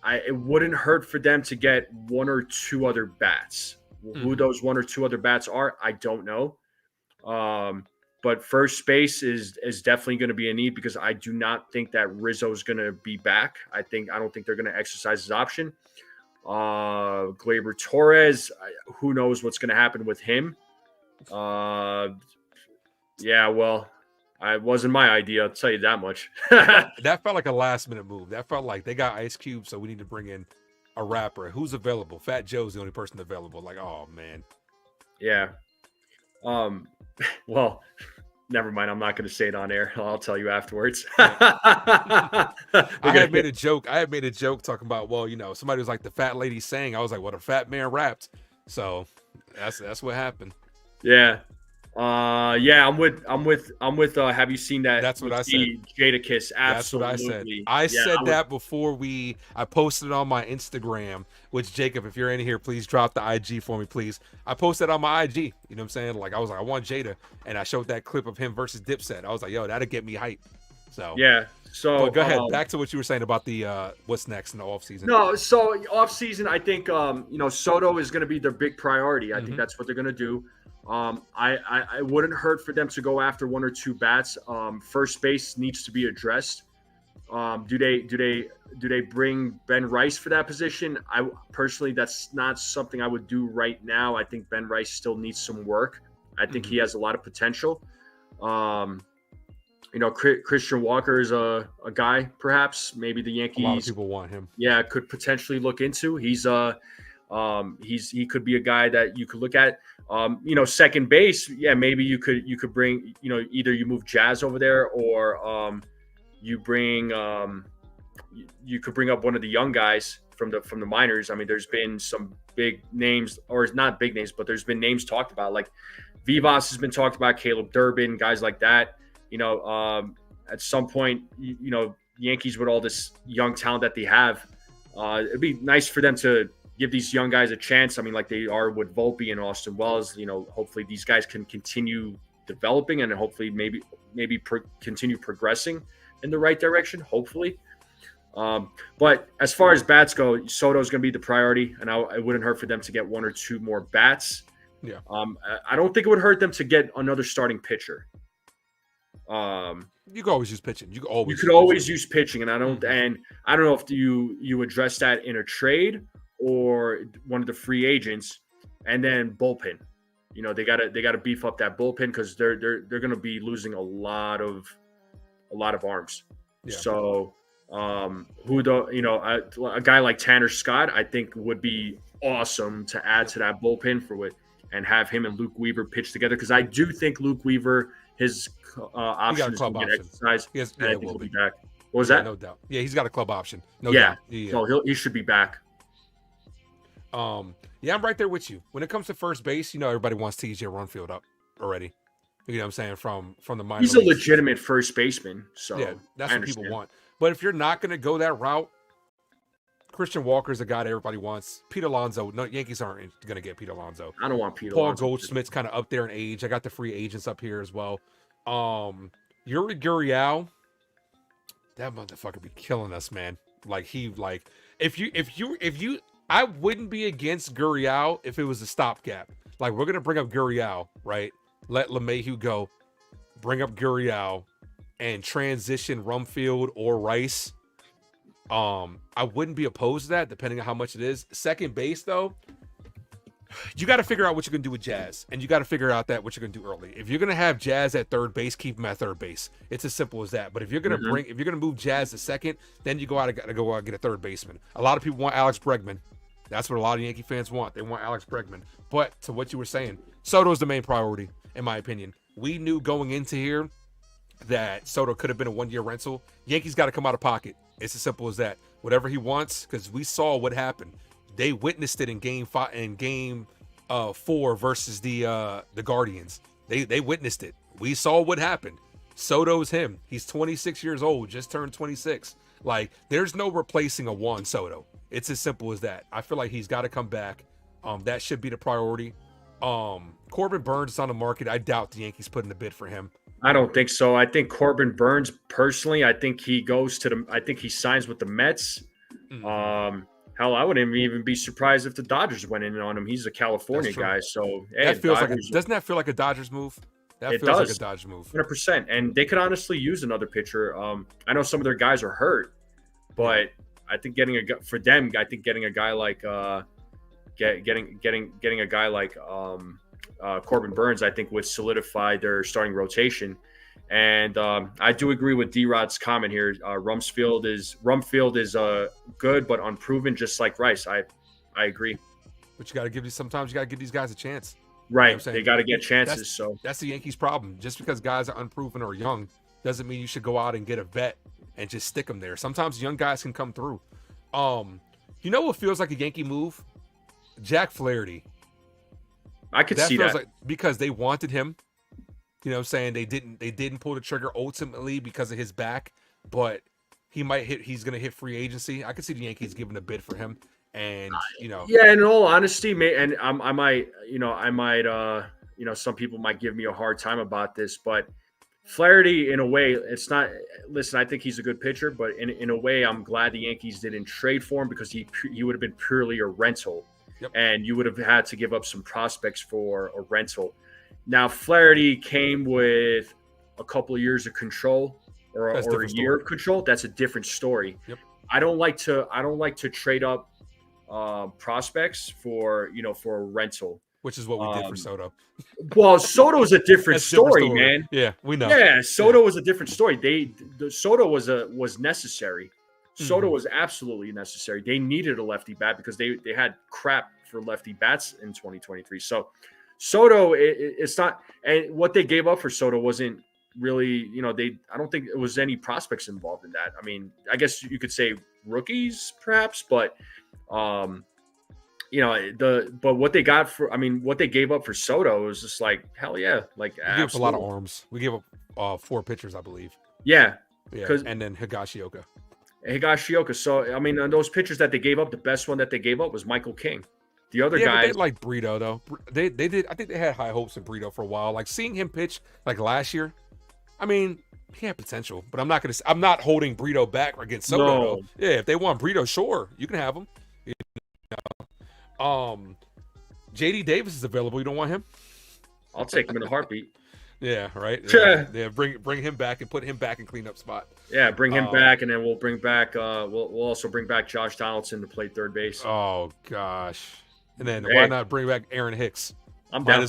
It wouldn't hurt for them to get one or two other bats. Who those one or two other bats are, I don't know. But first base is definitely going to be a need because I do not think that Rizzo is going to be back. I don't think they're going to exercise his option. Gleyber Torres, who knows what's going to happen with him? Yeah, well, it wasn't my idea. I'll tell you that much. That felt like a last-minute move. That felt like they got Ice Cube, so we need to bring in a rapper. Who's available? Fat Joe's the only person available. Like, oh, man. Yeah. Well, never mind. I'm not going to say it on air. I'll tell you afterwards. I had made a joke talking about, somebody was like the fat lady sang. I was like, well, a fat man rapped. So that's what happened. Yeah. I'm with have you seen that? That's what I said. Jada Kiss. That's Absolutely. what I said. I said that before I posted it on my Instagram, which Jacob, if you're in here, please drop the IG for me, please. I posted on my IG, you know what I'm saying? Like, I was like, I want Jada. And I showed that clip of him versus Dipset. I was like, yo, that'll get me hype. So, yeah. So go ahead. Back to what you were saying about the what's next in the offseason. No, so offseason, I think Soto is going to be their big priority. I think that's what they're going to do. I wouldn't hurt for them to go after one or two bats. First base needs to be addressed. Do they bring Ben Rice for that position? I personally, that's not something I would do right now. I think Ben Rice still needs some work. I think he has a lot of potential. Christian Walker is a guy, perhaps maybe the Yankees. A lot of people want him. Yeah, could potentially look into. He could be a guy that you could look at. Second base, yeah, maybe you could bring, either you move Jazz over there or you bring you could bring up one of the young guys from the minors. I mean, there's been some big names, or not big names, but there's been names talked about, like Vivas has been talked about, Caleb Durbin, guys like that. At some point, Yankees with all this young talent that they have, it'd be nice for them to give these young guys a chance. I mean, like they are with Volpe and Austin Wells. Hopefully these guys can continue developing and hopefully maybe continue progressing in the right direction. Hopefully, but as far as bats go, Soto is going to be the priority, and it wouldn't hurt for them to get one or two more bats. Yeah. I don't think it would hurt them to get another starting pitcher. You could always use pitching. You could always use pitching, and I don't know if you address that in a trade or one of the free agents, and then bullpen. They gotta beef up that bullpen because they're going to be losing a lot of arms. Yeah. So a guy like Tanner Scott, I think would be awesome to add to that bullpen and have him and Luke Weaver pitch together, because I do think Luke Weaver, his option is to get exercise. He'll be back. What was that? No doubt. Yeah, he's got a club option. No doubt. Yeah. No, he should be back. Yeah, I'm right there with you. When it comes to first base, everybody wants TJ Runfield up already. You know what I'm saying? From the minor leagues. He's a legitimate first baseman. So yeah, that's what people want. But if you're not going to go that route, Christian Walker's a guy that everybody wants. Pete Alonso, no, Yankees aren't going to get Pete Alonso. I don't want Pete Paul Alonso. Goldschmidt's kind of up there in age. I got the free agents up here as well. Yuri Gurriel, that motherfucker be killing us, man. If you I wouldn't be against Gurriel if it was a stopgap. Like, we're going to bring up Gurriel, right? Let LeMahieu go. Bring up Gurriel and transition Rumfield or Rice. I wouldn't be opposed to that, depending on how much it is. Second base, though, you got to figure out what you're going to do with Jazz, and you got to figure out what you're going to do early. If you're going to have Jazz at third base, keep him at third base. It's as simple as that. But if you're going to move Jazz to second, then you got to go out and get a third baseman. A lot of people want Alex Bregman. That's what a lot of Yankee fans want. They want Alex Bregman. But to what you were saying, Soto's the main priority, in my opinion. We knew going into here that Soto could have been a one-year rental. Yankees got to come out of pocket. It's as simple as that. Whatever he wants, because we saw what happened. They witnessed it in game 4 versus the Guardians. They witnessed it. We saw what happened. Soto's him. He's 26 years old, just turned 26. Like, there's no replacing a Juan Soto. It's as simple as that. I feel like he's got to come back. That should be the priority. Corbin Burns is on the market. I doubt the Yankees put in a bid for him. I don't think so. I think Corbin Burns, personally, I think he signs with the Mets. Hell, I wouldn't even be surprised if the Dodgers went in on him. He's a California guy, so hey, doesn't that feel like a Dodgers move? That feels like a Dodgers move. 100%. And they could honestly use another pitcher. I know some of their guys are hurt, but I think getting a guy like getting a guy like Corbin Burns, I think would solidify their starting rotation. And I do agree with D-Rod's comment here. Rumfield is good but unproven, just like Rice. I agree. But you got to give these guys a chance. Right. You know they got to get chances. That's the Yankees' problem. Just because guys are unproven or young doesn't mean you should go out and get a vet and just stick them there. Sometimes young guys can come through. You know what feels like a Yankee move? Jack Flaherty. I could see that. Because they wanted him. You know what I'm saying? They didn't pull the trigger ultimately because of his back, but he's going to hit free agency. I could see the Yankees giving a bid for him. And, yeah, in all honesty, and I might, some people might give me a hard time about this, but Flaherty, in a way, it's not, listen, I think he's a good pitcher, but in a way, I'm glad the Yankees didn't trade for him because he would have been purely a rental. Yep. And you would have had to give up some prospects for a rental. Now, Flaherty came with a couple of years of control or a year of control. That's a different story. Yep. I don't like to trade up prospects for a rental, which is what we did for Soto. Well, Soto is a different story, man. Yeah, we know. Yeah, Soto was a different story. Soto was necessary. Soto was absolutely necessary. They needed a lefty bat because they had crap for lefty bats in 2023. So Soto, it's not, and what they gave up for Soto wasn't really, I don't think it was any prospects involved in that. I mean, I guess you could say rookies perhaps, but but what they got what they gave up for Soto was just like, hell yeah. Like, we gave up a lot of arms. We gave up 4 pitchers, I believe. Yeah. And then Higashioka. So, I mean, those pitchers that they gave up, the best one that they gave up was Michael King. The other guys, they like Brito though. They did. I think they had high hopes in Brito for a while. Like seeing him pitch like last year. I mean, he had potential, but I'm not holding Brito back against Soto. No. Yeah, if they want Brito, sure, you can have him. JD Davis is available. You don't want him? I'll take him in a heartbeat. Yeah, right. Yeah, bring him back and put him back in cleanup spot. Yeah, bring him back, and then we'll bring back. We'll also bring back Josh Donaldson to play third base. Oh gosh. And then why not bring back Aaron Hicks? I'm down.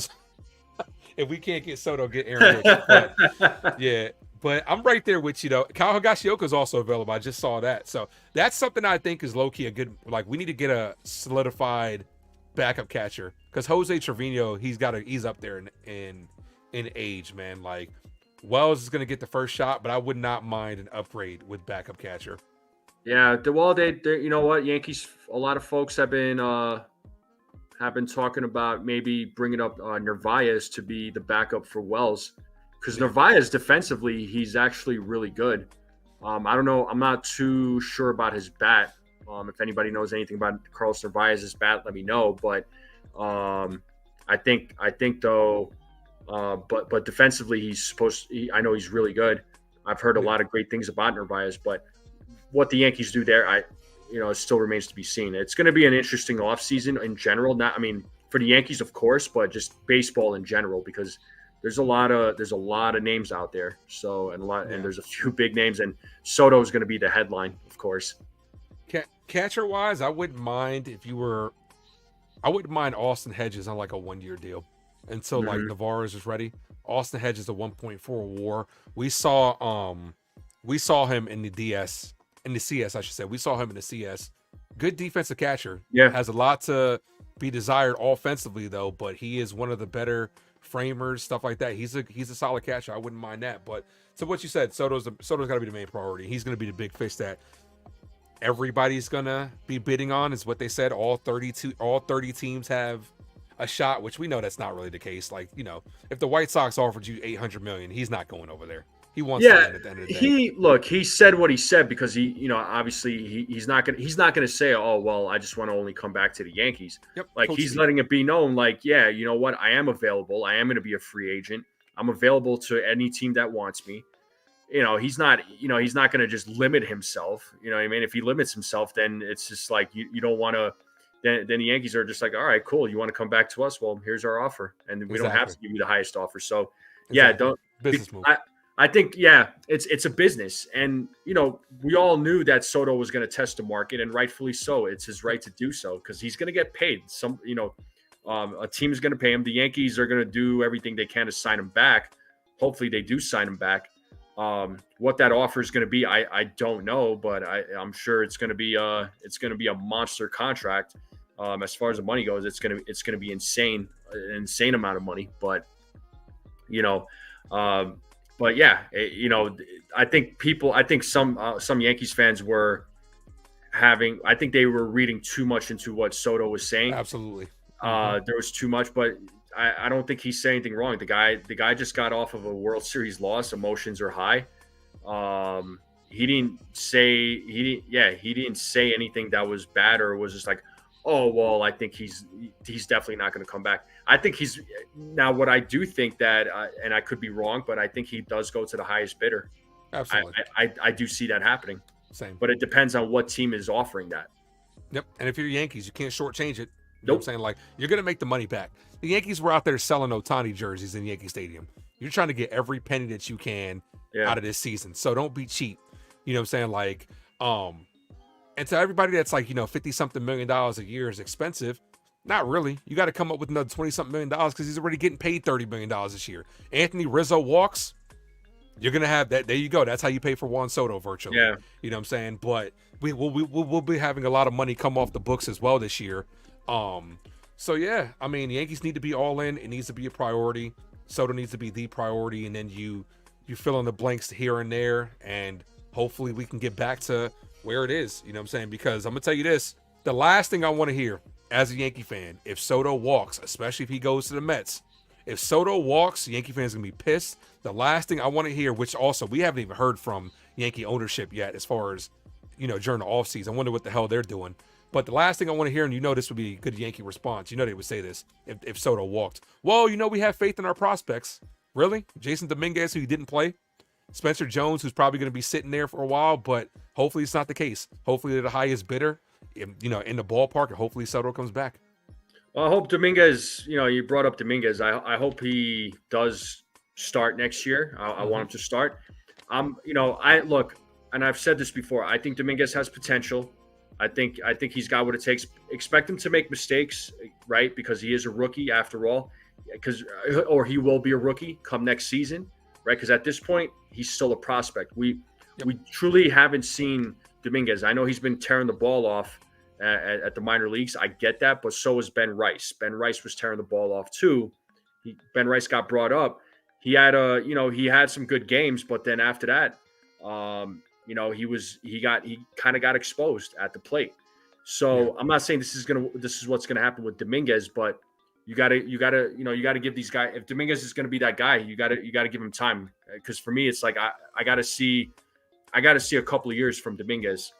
If we can't get Soto, get Aaron Hicks. But I'm right there with you, though. Kyle Higashioka is also available. I just saw that. So that's something I think is low-key a good – like we need to get a solidified backup catcher because Jose Trevino, he's up there in age, man. Like Wells is going to get the first shot, but I would not mind an upgrade with backup catcher. Yeah, well, they you know what? Yankees, a lot of folks have been talking about maybe bringing up Narvaez to be the backup for Wells because Narvaez defensively, he's actually really good. I don't know. I'm not too sure about his bat. If anybody knows anything about Carlos Narvaez's bat, let me know. But I think though, but defensively, I know he's really good. I've heard a lot of great things about Narvaez, but what the Yankees do there, it still remains to be seen. It's going to be an interesting offseason in general. For the Yankees, of course, but just baseball in general, because there's a lot of names out there. So, and there's a few big names, and Soto is going to be the headline, of course. Catcher wise, I wouldn't mind Austin Hedges on like a 1-year deal until like Navarez is ready. Austin Hedges a 1.4 WAR. We saw him in the DS. In the CS, I should say. We saw him in the CS. Good defensive catcher. Yeah. Has a lot to be desired offensively, though, but he is one of the better framers, stuff like that. He's a solid catcher. I wouldn't mind that. But to what you said, Soto's got to be the main priority. He's going to be the big fish that everybody's going to be bidding on, is what they said. All 30 teams have a shot, which we know that's not really the case. Like, if the White Sox offered you $800 million, he's not going over there. He wants to win at the end of the day. He said what he said because obviously he's not gonna say, oh well, I just want to only come back to the Yankees. Yep, like Coach he's Steve. letting it be known, like, yeah, you know what, I am available. I am going to be a free agent. I'm available to any team that wants me. He's not going to just limit himself. You know what I mean? If he limits himself, then it's just like you don't want to. Then the Yankees are just like, all right, cool. You want to come back to us? Well, here's our offer, and we don't have to give you the highest offer. So, yeah, don't business move. I think, it's a business, and we all knew that Soto was going to test the market, and rightfully so. It's his right to do so because he's going to get paid. A team is going to pay him. The Yankees are going to do everything they can to sign him back. Hopefully, they do sign him back. What that offer is going to be, I don't know, but I'm sure it's going to be a monster contract. As far as the money goes, it's going to be insane, an insane amount of money. But I think some Yankees fans were I think they were reading too much into what Soto was saying. Absolutely. There was too much, but I don't think he's saying anything wrong. The guy just got off of a World Series loss. Emotions are high. He didn't say anything that was bad or was just like, oh, well, I think he's definitely not going to come back. I think now what I do think that, and I could be wrong, but I think he does go to the highest bidder. Absolutely. I do see that happening. Same. But it depends on what team is offering that. Yep. And if you're Yankees, you can't shortchange it. You Nope. know what I'm saying? Like, you're going to make the money back. The Yankees were out there selling Ohtani jerseys in Yankee Stadium. You're trying to get every penny that you can out of this season. So don't be cheap. You know what I'm saying? Like, and to everybody that's like, $50-something million a year is expensive. Not really. You got to come up with another $20-something million because he's already getting paid $30 million this year. Anthony Rizzo walks. You're going to have that. There you go. That's how you pay for Juan Soto virtually. Yeah. You know what I'm saying? But we'll be having a lot of money come off the books as well this year. So yeah, I mean, the Yankees need to be all in. It needs to be a priority. Soto needs to be the priority, and then you fill in the blanks here and there, and hopefully we can get back to where it is. You know what I'm saying? Because I'm gonna tell you this: the last thing I want to hear as a Yankee fan, if Soto walks, especially if he goes to the Mets, if Soto walks, Yankee fans are gonna be pissed. The last thing I want to hear, which also we haven't even heard from Yankee ownership yet, as far as during the offseason, I wonder what the hell they're doing. But the last thing I want to hear, and this would be a good Yankee response, they would say this if Soto walked. Well, we have faith in our prospects. Really? Jason Dominguez, who didn't play? Spencer Jones, who's probably going to be sitting there for a while, but hopefully it's not the case. Hopefully they're the highest bidder, in the ballpark, and hopefully Soto comes back. Well, I hope Dominguez, you brought up Dominguez. I hope he does start next year. I want him to start. And I've said this before, I think Dominguez has potential. I think he's got what it takes. Expect him to make mistakes, right? Because he is a rookie after all. Or he will be a rookie come next season, right? Because at this point, he's still a prospect. We truly haven't seen Dominguez. I know he's been tearing the ball off at the minor leagues. I get that, but so is Ben Rice. Ben Rice was tearing the ball off too. Ben Rice got brought up. He had he had some good games, but then after that, he kind of got exposed at the plate. So I'm not saying this is what's gonna happen with Dominguez, but you gotta give these guys, if Dominguez is gonna be that guy, you gotta give him time. Because for me, it's like I gotta see a couple of years from Dominguez.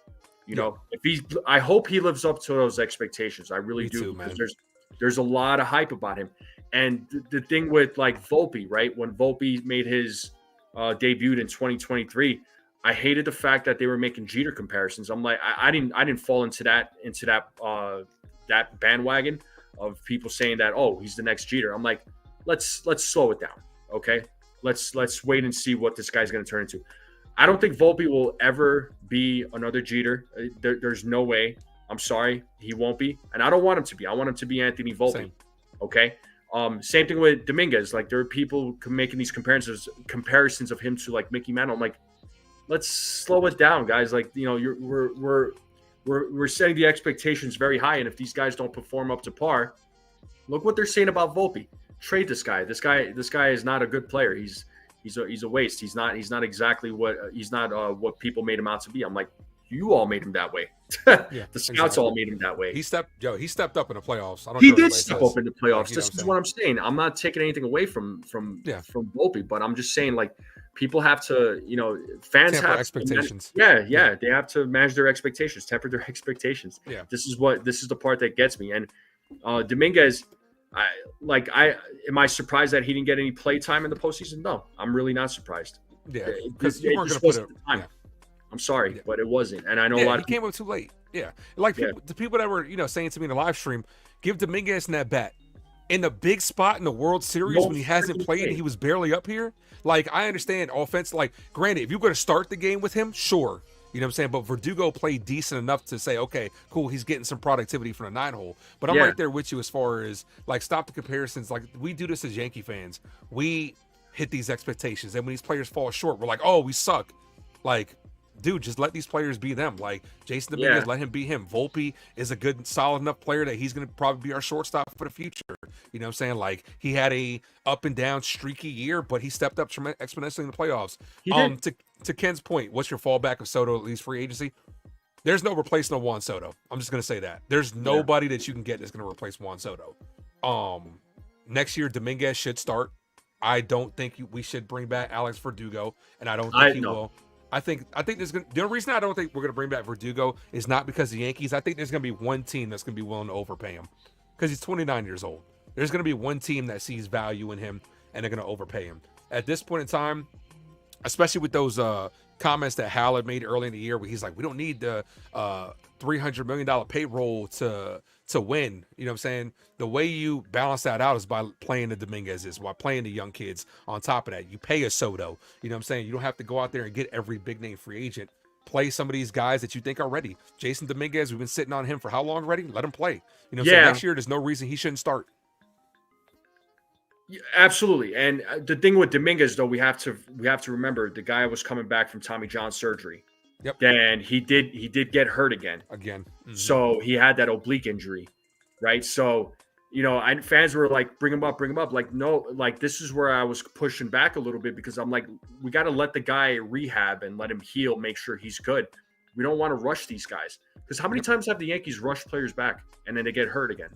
I hope he lives up to those expectations. I really do, because there's a lot of hype about him. And the thing with like Volpe, right? When Volpe made his debut in 2023, I hated the fact that they were making Jeter comparisons. I'm like, I didn't fall into that bandwagon of people saying that, oh, he's the next Jeter. I'm like, let's slow it down, okay? Let's wait and see what this guy's going to turn into. I don't think Volpe will ever be another Jeter. There's no way. I'm sorry, he won't be, and I don't want him to be. I want him to be Anthony Volpe. Same. Okay. Same thing with Dominguez. Like, there are people making these comparisons of him to like Mickey Mantle. I'm like, let's slow it down, guys. Like, we're setting the expectations very high, and if these guys don't perform up to par, look what they're saying about Volpe. Trade this guy. This guy is not a good player. He's a waste. He's not exactly what people made him out to be. I'm like, you all made him that way. The scouts all made him that way. He stepped up in the playoffs. He did step up in the playoffs. This is what I'm saying. I'm not taking anything away from Volpe, but I'm just saying, like, people have to, fans Temper have expectations. Yeah, they have to manage their expectations, temper their expectations. Yeah. This is the part that gets me. And Dominguez, am I surprised that he didn't get any play time in the postseason? No, I'm really not surprised. Yeah, because you weren't going to put it. Yeah. I'm sorry, but it wasn't. And I know Yeah, a lot he came up too late. Yeah, like the people that were saying to me in the live stream, give Dominguez in that bat in the big spot in the World Series when he hasn't played and he was barely up here. Like, I understand offense. Like, granted, if you're going to start the game with him, sure. You know what I'm saying? But Verdugo played decent enough to say, okay, cool, he's getting some productivity from the 9-hole. But I'm right there with you as far as, like, stop the comparisons. Like, we do this as Yankee fans. We hit these expectations. And when these players fall short, we're like, oh, we suck. Like, dude, just let these players be them. Like, Jason Dominguez, let him be him. Volpe is a good, solid enough player that he's going to probably be our shortstop for the future. You know what I'm saying? Like, he had a up and down streaky year, but he stepped up exponentially in the playoffs. To Ken's point, what's your fallback of Soto, at least free agency? There's no replacing Juan Soto. I'm just going to say that. There's nobody that you can get that's going to replace Juan Soto. Next year, Dominguez should start. I don't think we should bring back Alex Verdugo, and I don't think he will. I think there's the only reason I don't think we're going to bring back Verdugo is not because of the Yankees. I think there's going to be one team that's going to be willing to overpay him because he's 29 years old. There's going to be one team that sees value in him and they're going to overpay him. At this point in time, especially with those comments that Hal had made early in the year where he's like, we don't need the $300 million payroll to win. You know what I'm saying? The way you balance that out is by playing the Dominguez's, by playing the young kids. On top of that, you pay a Soto. You know what I'm saying? You don't have to go out there and get every big name free agent. Play some of these guys that you think are ready. Jason Dominguez, we've been sitting on him for how long already? Let him play. You know what I'm saying? Next year, there's no reason he shouldn't start. Yeah, absolutely. And the thing with Dominguez, though, we have to remember the guy was coming back from Tommy John surgery. Yep. And he did get hurt again. Mm-hmm. So he had that oblique injury, right? So, fans were like, bring him up. Like, no, like, this is where I was pushing back a little bit because I'm like, we got to let the guy rehab and let him heal, make sure he's good. We don't want to rush these guys. Because how many times have the Yankees rushed players back and then they get hurt again?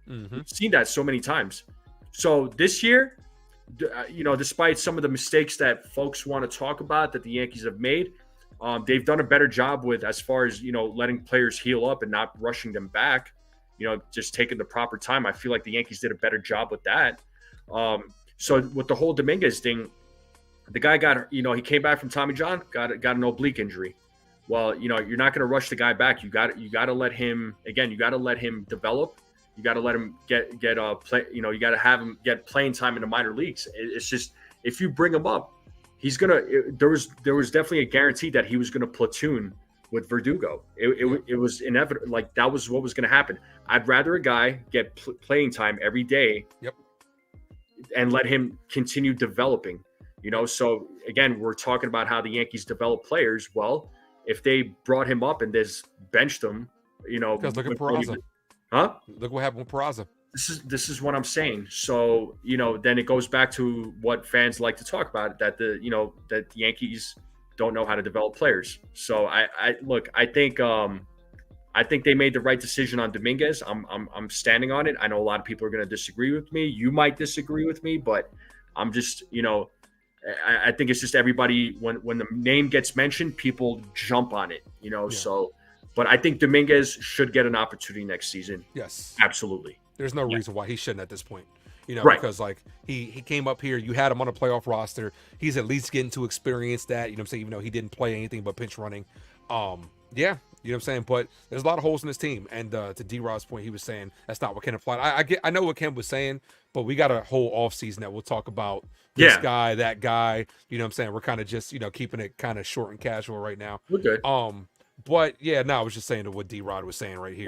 Mm-hmm. We've seen that so many times. So this year, despite some of the mistakes that folks want to talk about that the Yankees have made, they've done a better job with as far as, letting players heal up and not rushing them back, just taking the proper time. I feel like the Yankees did a better job with that. So with the whole Dominguez thing, the guy got, he came back from Tommy John, got an oblique injury. Well, you're not going to rush the guy back. You got to let him, again, you got to let him develop. You got to let him get play. You got to have him get playing time in the minor leagues. It's just, if you bring him up, there was definitely a guarantee that he was gonna platoon with Verdugo. It was inevitable. Like, that was what was gonna happen. I'd rather a guy get playing time every day. Yep. And let him continue developing. So again, we're talking about how the Yankees develop players. Well, if they brought him up and just benched him, because look at Peraza. Huh? Look what happened with Peraza. This is what I'm saying. So, then it goes back to what fans like to talk about, that the Yankees don't know how to develop players. So I think they made the right decision on Dominguez. I'm standing on it. I know a lot of people are going to disagree with me. You might disagree with me, but I'm just, I think it's just everybody, when the name gets mentioned, people jump on it, so, but I think Dominguez should get an opportunity next season. Yes, absolutely. There's no reason why he shouldn't at this point, right. Because like he came up here, you had him on a playoff roster. He's at least getting to experience that, what I'm saying, even though he didn't play anything but pinch running. Yeah, what I'm saying? But there's a lot of holes in this team. And to D-Rod's point, he was saying that's not what Ken applied. I know what Ken was saying, but we got a whole offseason that we'll talk about this guy, that guy. What I'm saying? We're kind of just, keeping it kind of short and casual right now. We're good. But yeah, no, I was just saying to what D-Rod was saying right here.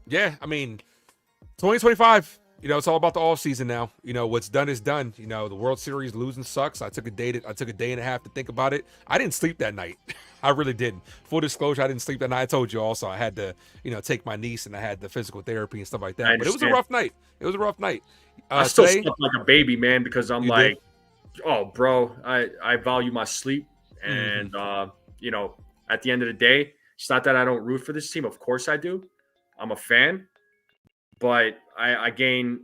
Yeah, I mean, 2025, it's all about the offseason now. What's done is done. The World Series losing sucks. I took a day and a half to think about it. I didn't sleep that night. I really didn't. Full disclosure, I didn't sleep that night. I told you also I had to, take my niece and I had the physical therapy and stuff like that. But it was a rough night. I still slept like a baby, man, because I'm like, oh, bro, I value my sleep. And, at the end of the day, it's not that I don't root for this team. Of course I do. I'm a fan, but I gain,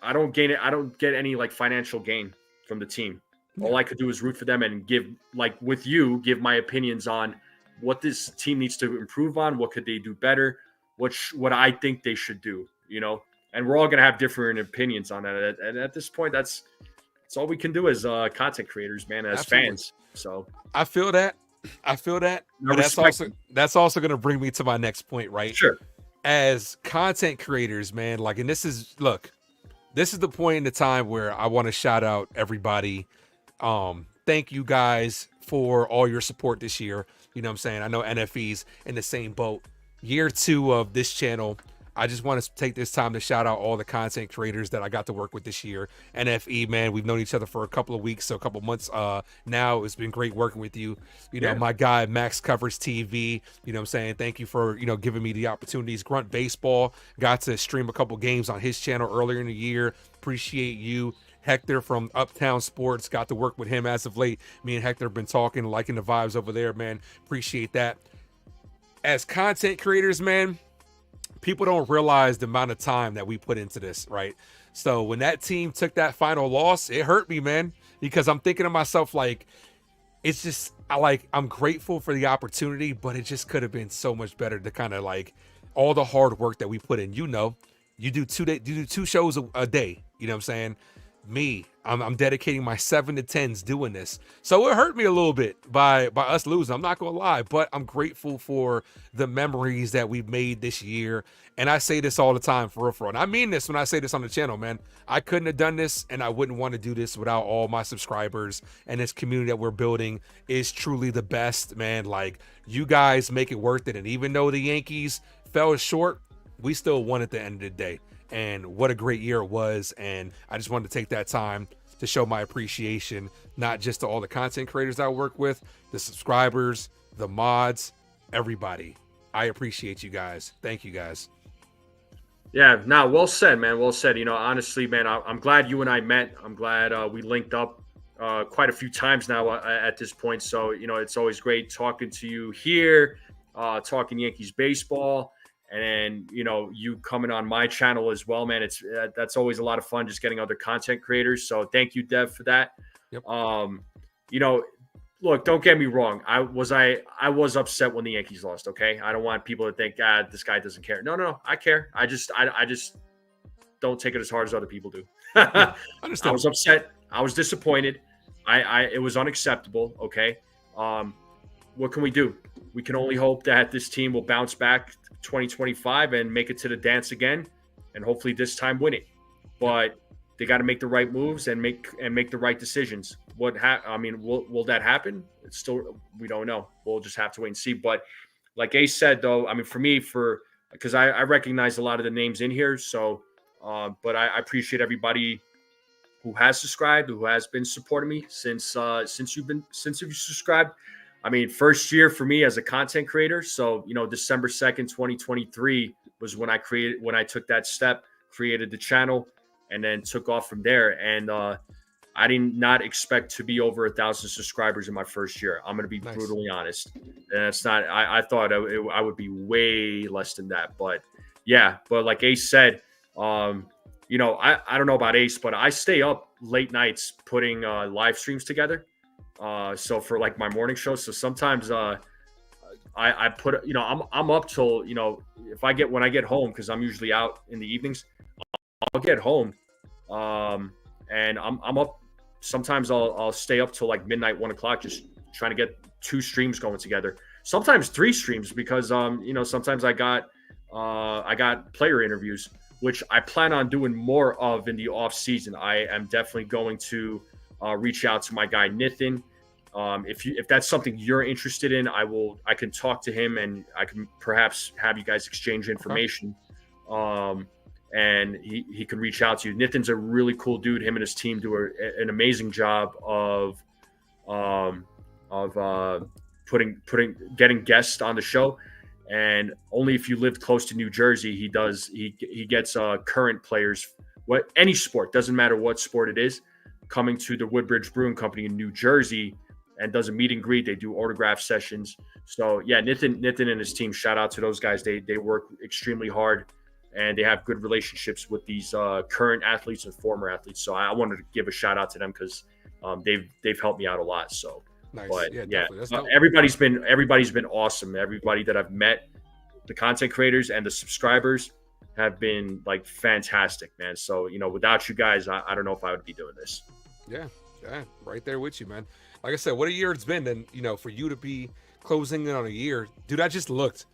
I don't gain it. I don't get any like financial gain from the team. All I could do is root for them and give my opinions on what this team needs to improve on, what could they do better, what I think they should do, and we're all going to have different opinions on that. And at this point, that's all we can do as content creators, man, as Absolutely. fans. So I feel that. But that's also going to bring me to my next point, right? Sure. As content creators, man, and this is the point in the time where I want to shout out everybody. Thank you guys for all your support this year. You know what I'm saying? I know NFE's in the same boat. Year 2 of this channel, I just want to take this time to shout out all the content creators that I got to work with this year. NFE, man, we've known each other for a couple of weeks, so a couple of months now. It's been great working with you. My guy, Max Covers TV, you know what I'm saying? Thank you for, giving me the opportunities. Grunt Baseball, got to stream a couple games on his channel earlier in the year. Appreciate you. Hector from Uptown Sports, got to work with him as of late. Me and Hector have been talking, liking the vibes over there, man. Appreciate that. As content creators, man, people don't realize the amount of time that we put into this, right? So when that team took that final loss, it hurt me, man, because I'm thinking to myself, it's just, I'm grateful for the opportunity, but it just could have been so much better to kind of all the hard work that we put in. You do 2 shows a day, you know what I'm saying? I'm dedicating my 7 to 10s doing this. So it hurt me a little bit by us losing. I'm not going to lie, but I'm grateful for the memories that we've made this year. And I say this all the time, for real. And I mean this when I say this on the channel, man. I couldn't have done this, and I wouldn't want to do this without all my subscribers. And this community that we're building is truly the best, man. You guys make it worth it. And even though the Yankees fell short, we still won at the end of the day. And what a great year it was. And I just wanted to take that time to show my appreciation, not just to all the content creators I work with, the subscribers, the mods, everybody. I appreciate you guys. Thank you guys. Yeah, well said, man. Well said. Honestly, man, I'm glad you and I met. I'm glad we linked up quite a few times now at this point. So, it's always great talking to you here, talking Yankees baseball. And you coming on my channel as well, man. That's always a lot of fun, just getting other content creators. So thank you, Dev, for that. Yep. Look, don't get me wrong. I was upset when the Yankees lost. Okay, I don't want people to think, this guy doesn't care. No, I care. I just don't take it as hard as other people do. Understand. I was upset. I was disappointed. It was unacceptable. Okay. What can we do? We can only hope that this team will bounce back 2025 and make it to the dance again, and hopefully this time win it. But they got to make the right moves and make the right decisions. Will that happen? It's still, we don't know. We'll just have to wait and see. But like Ace said, though, for me, because I recognize a lot of the names in here. So, but I appreciate everybody who has subscribed, who has been supporting me since you've subscribed. First year for me as a content creator. So, December 2nd, 2023 was when I took that step, created the channel, and then took off from there. And I did not expect to be over 1,000 subscribers in my first year. I'm going to be brutally honest. And it's not, I thought I would be way less than that. But yeah, but like Ace said, I don't know about Ace, but I stay up late nights putting live streams together. So for my morning show, so sometimes I put I'm up till when I get home, because I'm usually out in the evenings. I'll get home, and I'm up. Sometimes I'll stay up till midnight, 1 o'clock, just trying to get 2 streams going together. Sometimes 3 streams, because sometimes I got player interviews, which I plan on doing more of in the off season. I am definitely going to reach out to my guy Nathan. If that's something you're interested in, I can talk to him, and I can perhaps have you guys exchange information. And he can reach out to you. Nathan's a really cool dude. Him and his team do an amazing job of getting guests on the show. And only if you lived close to New Jersey, he gets current players, any sport, doesn't matter what sport it is, coming to the Woodbridge Brewing Company in New Jersey, and does a meet and greet. They do autograph sessions. So yeah, Nathan and his team, shout out to those guys. They work extremely hard, and they have good relationships with these current athletes and former athletes. So I wanted to give a shout out to them because they've helped me out a lot. So, Nice. but yeah, That's dope. everybody's been awesome. Everybody that I've met, the content creators and the subscribers, have been like fantastic, man. So without you guys, I don't know if I would be doing this. Yeah, right there with you, man. Like I said, what a year it's been. And for you to be closing in on a year, dude, I just looked.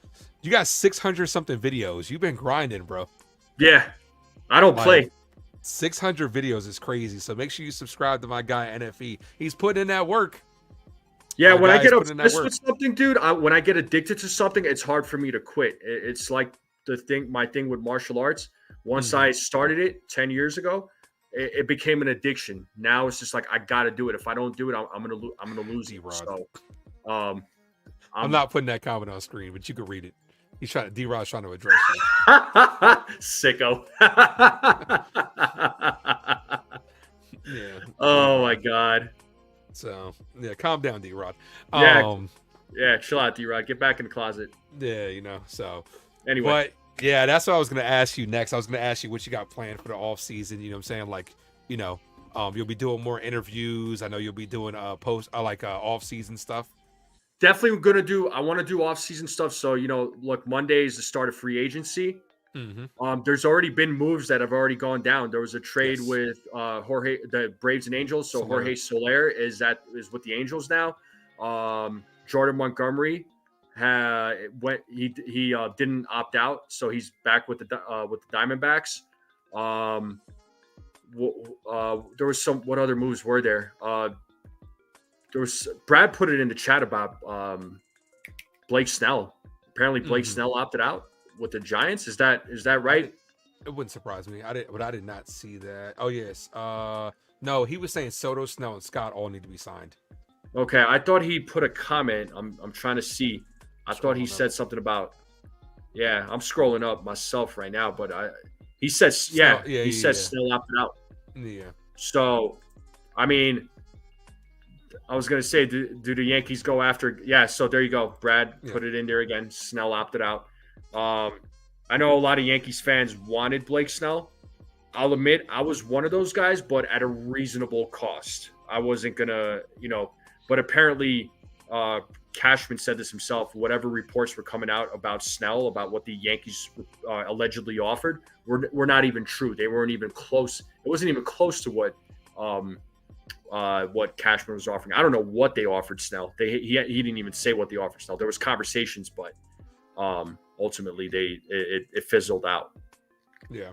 You got 600 something videos. You've been grinding, bro. Yeah, I don't play. 600 videos is crazy. So make sure you subscribe to my guy NFE. He's putting in that work. Yeah, when I get obsessed with something, dude, when I get addicted to something, it's hard for me to quit. It's like my thing with martial arts. Once I started it 10 years ago, it became an addiction. Now it's just like I got to do it. If I don't do it, I'm gonna lose you. So, I'm not putting that comment on screen, but you can read it. D-Rod's trying to address you. Sicko. Yeah. Oh my God. So yeah, calm down, D-Rod. Yeah, chill out, D-Rod. Get back in the closet. Yeah, so anyway. But yeah, that's what I was gonna ask you next. I was gonna ask you what you got planned for the off season. You know what I'm saying? Like, you'll be doing more interviews. I know you'll be doing off season stuff. Definitely I want to do off-season stuff. So, look, Monday is the start of free agency. Mm-hmm. There's already been moves that have already gone down. There was a trade with the Braves and Angels. So Jorge Soler is with the Angels now. Jordan Montgomery he didn't opt out, so he's back with the Diamondbacks. There was what other moves were there? Brad put it in the chat about Blake Snell. Apparently, Blake Snell opted out with the Giants. Is that right? It wouldn't surprise me. I did not see that. Oh yes. No, he was saying Soto, Snell, and Scott all need to be signed. Okay, I thought he put a comment. I'm trying to see. I thought he said something about. Yeah, I'm scrolling up myself right now, but he says Snell opted out. Yeah. So, I mean. I was going to say, do the Yankees go after? Yeah, so there you go. Brad put it in there again. Snell opted out. I know a lot of Yankees fans wanted Blake Snell. I'll admit I was one of those guys, but at a reasonable cost. I wasn't going to, but apparently Cashman said this himself. Whatever reports were coming out about Snell, about what the Yankees allegedly offered, were not even true. They weren't even close. It wasn't even close to what Cashman was offering. I don't know what they offered Snell. He didn't even say what they offered Snell. There was conversations, but ultimately it fizzled out. Yeah,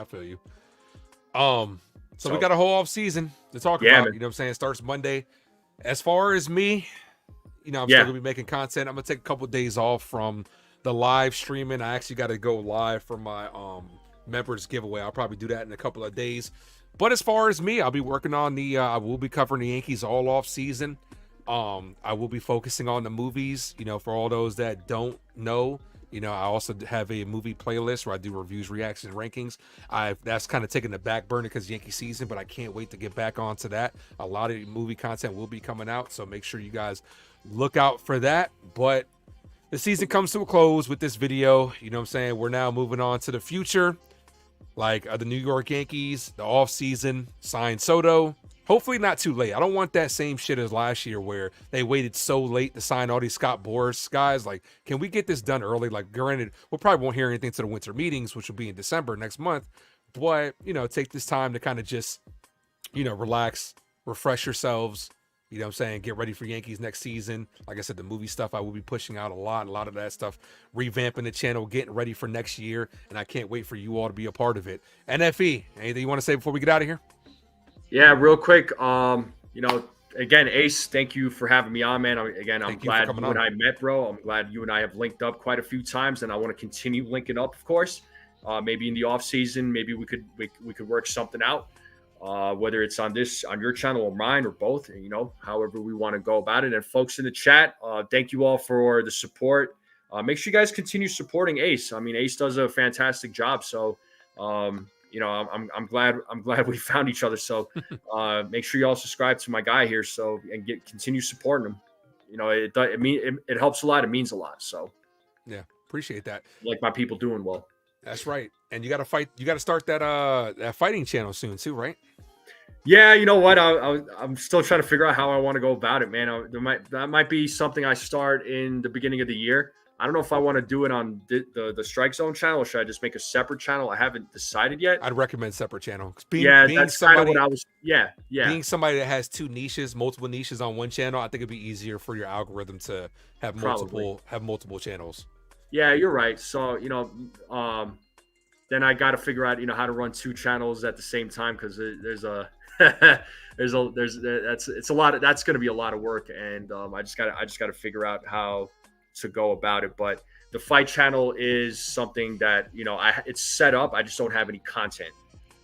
I feel you. So we got a whole off season to talk about. Man. You know what I'm saying? It starts Monday. As far as me, I'm still gonna be making content. I'm gonna take a couple of days off from the live streaming. I actually got to go live for my members giveaway. I'll probably do that in a couple of days. But as far as me, I'll be working on I will be covering the Yankees all off season. I will be focusing on the movies, for all those that don't know, I also have a movie playlist where I do reviews, reactions, rankings. That's kind of taking the back burner because Yankee season, but I can't wait to get back onto that. A lot of movie content will be coming out, so make sure you guys look out for that. But the season comes to a close with this video. You know what I'm saying? We're now moving on to the future. Like the New York Yankees, the offseason, signed Soto. Hopefully not too late. I don't want that same shit as last year where they waited so late to sign all these Scott Boras guys. Like, can we get this done early? Like, granted, we probably won't hear anything to the winter meetings, which will be in December next month. But, take this time to kind of just, relax, refresh yourselves. You know what I'm saying? Get ready for Yankees next season. Like I said, the movie stuff I will be pushing out a lot of that stuff, revamping the channel, getting ready for next year, and I can't wait for you all to be a part of it. NFE, anything you want to say before we get out of here? Yeah, real quick. Again, Ace, thank you for having me on, man. I'm glad you and I met, bro. I'm glad you and I have linked up quite a few times, and I want to continue linking up, of course. Maybe in the off season, maybe we could work something out. Whether it's on your channel or mine or both, however we want to go about it. And folks in the chat, thank you all for the support. Make sure you guys continue supporting Ace. I mean, Ace does a fantastic job. So, I'm glad we found each other. So, make sure you all subscribe to my guy here. So, and continue supporting him. It helps a lot. It means a lot. So, yeah, appreciate that. Like my people doing well. That's right. And you got to fight. You got to start that fighting channel soon too, right? Yeah, you know what? I'm still trying to figure out how I want to go about it, man. That might be something I start in the beginning of the year. I don't know if I want to do it on the Strike Zone channel, or should I just make a separate channel? I haven't decided yet. I'd recommend separate channel. That's kind of what I was. Yeah. Being somebody that has multiple niches on one channel, I think it'd be easier for your algorithm to have multiple channels. Yeah, you're right. So then I got to figure out how to run 2 channels at the same time, because there's a it's a lot. That's going to be a lot of work, and I just got to figure out how to go about it. But the fight channel is something that it's set up. I just don't have any content.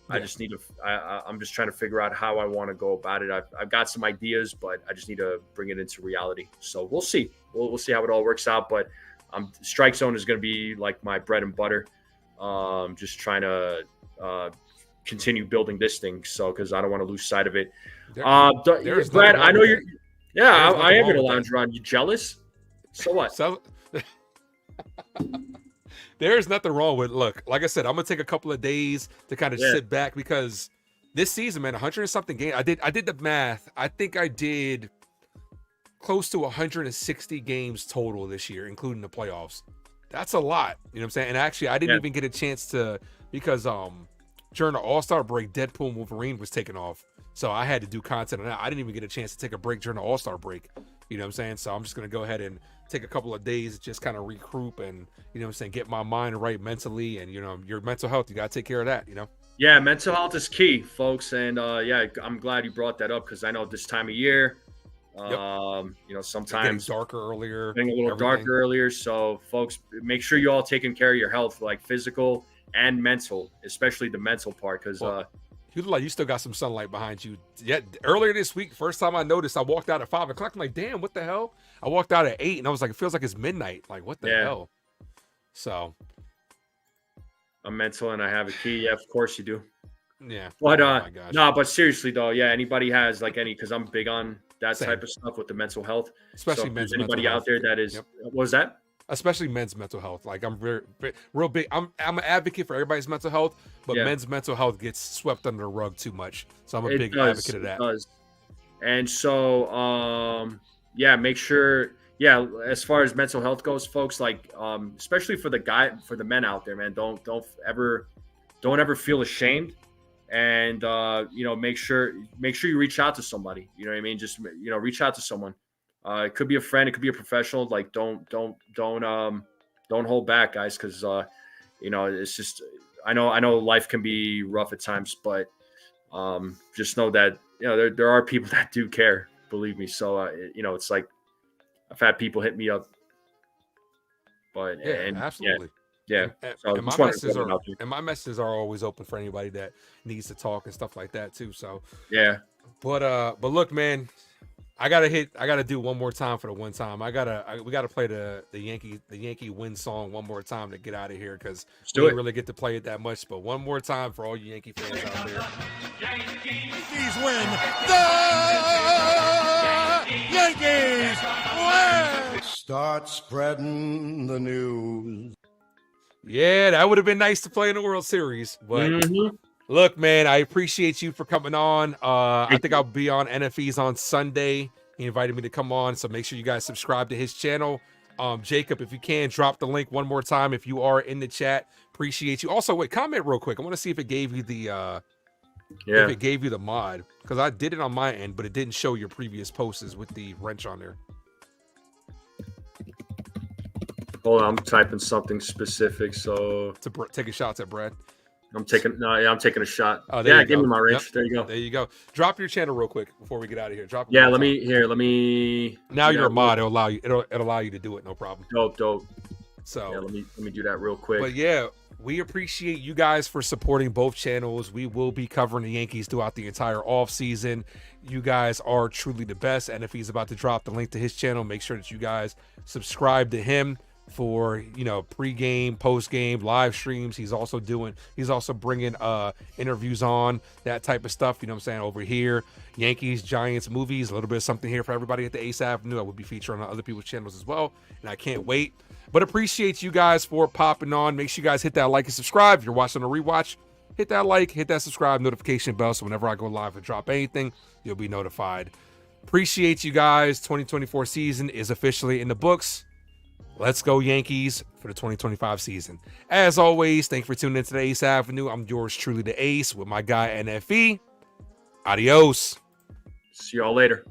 Yeah. I just need to. I'm just trying to figure out how I want to go about it. I've got some ideas, but I just need to bring it into reality. So we'll see. We'll see how it all works out. But Strike Zone is going to be like my bread and butter. Just trying to continue building this thing. So because I don't want to lose sight of it. Brad, I know you're. Yeah, I am going to lounge around. You jealous? So what? There's nothing wrong with, look, like I said, I'm gonna take a couple of days to kind of sit back, because this season, man, 100 and something games. I did the math. I think I did close to 160 games total this year, including the playoffs. That's a lot. You know what I'm saying? And actually, I didn't even get a chance to, because during the All-Star break, Deadpool and Wolverine was taking off. So I had to do content on that. I didn't even get a chance to take a break during the All-Star break. You know what I'm saying? So I'm just going to go ahead and take a couple of days, just kind of regroup and, you know what I'm saying, get my mind right mentally. And, your mental health, you got to take care of that, Yeah, mental health is key, folks. And, I'm glad you brought that up, because I know this time of year, sometimes darker earlier, getting a little darker earlier. So, folks, make sure you all taking care of your health, like physical and mental, especially the mental part, because you look like you still got some sunlight behind you. Yeah, earlier this week, first time I noticed, I walked out at 5 o'clock. I'm like, damn, what the hell? I walked out at 8, and I was like, it feels like it's midnight. Like, what the hell? So, I'm mental, and I have a key. Yeah, of course you do. Yeah. But but seriously though, anybody has because I'm big on that type of stuff with the mental health, especially men's anybody out there that is. What was that? Especially men's mental health. Like, I'm real big. I'm an advocate for everybody's mental health, but men's mental health gets swept under the rug too much. So I'm a big advocate of that. It does. And so, make sure. Yeah, as far as mental health goes, folks, especially for the men out there, man, don't ever feel ashamed, and make sure you reach out to somebody. You know what I mean? Just reach out to someone. It could be a friend, it could be a professional. Like, don't hold back, guys, because it's just I know life can be rough at times, but just know that there are people that do care. Believe me. So it's like I've had people hit me up, but absolutely. Yeah. So and my messages are always open for anybody that needs to talk and stuff like that too. So but look, man. I gotta do one more time for the one time. We gotta play the Yankee win song one more time to get out of here, because we didn't really get to play it that much. But one more time for all you Yankee fans out there. Yankees win. The Yankees win. Start spreading the news. Yeah, that would have been nice to play in the World Series, but. Look, man, I appreciate you for coming on. I think I'll be on NFEs on Sunday. He invited me to come on, so make sure you guys subscribe to his channel. Jacob, if you can, drop the link one more time if you are in the chat. Appreciate you. Also, wait, comment real quick. I want to see if it gave you the if it gave you the mod, because I did it on my end, but it didn't show your previous posts with the wrench on there. Hold on, I'm typing something specific. So to take a shot at Brad. I'm taking a shot. Oh, give me my wrench. Yep. There you go. There you go. Drop your channel real quick before we get out of here. Let me. Now you're a mod. It'll allow you to do it. No problem. Dope. So let me do that real quick. But yeah, we appreciate you guys for supporting both channels. We will be covering the Yankees throughout the entire offseason. You guys are truly the best. And if he's about to drop the link to his channel, make sure that you guys subscribe to him. for, you know, pregame, postgame, live streams. He's also bringing interviews on, that type of stuff, you know what I'm saying, over here. Yankees, Giants, movies, a little bit of something here for everybody at the Ace Avenue. I will be featuring on other people's channels as well, and I can't wait. But appreciate you guys for popping on. Make sure you guys hit that like and subscribe. If you're watching a rewatch, hit that like, hit that subscribe, notification bell, so whenever I go live and drop anything, you'll be notified. Appreciate you guys. 2024 season is officially in the books. Let's go Yankees for the 2025 season. As always, thank you for tuning into the Ace Avenue. I'm yours truly, the Ace, with my guy NFE. Adios. See y'all later.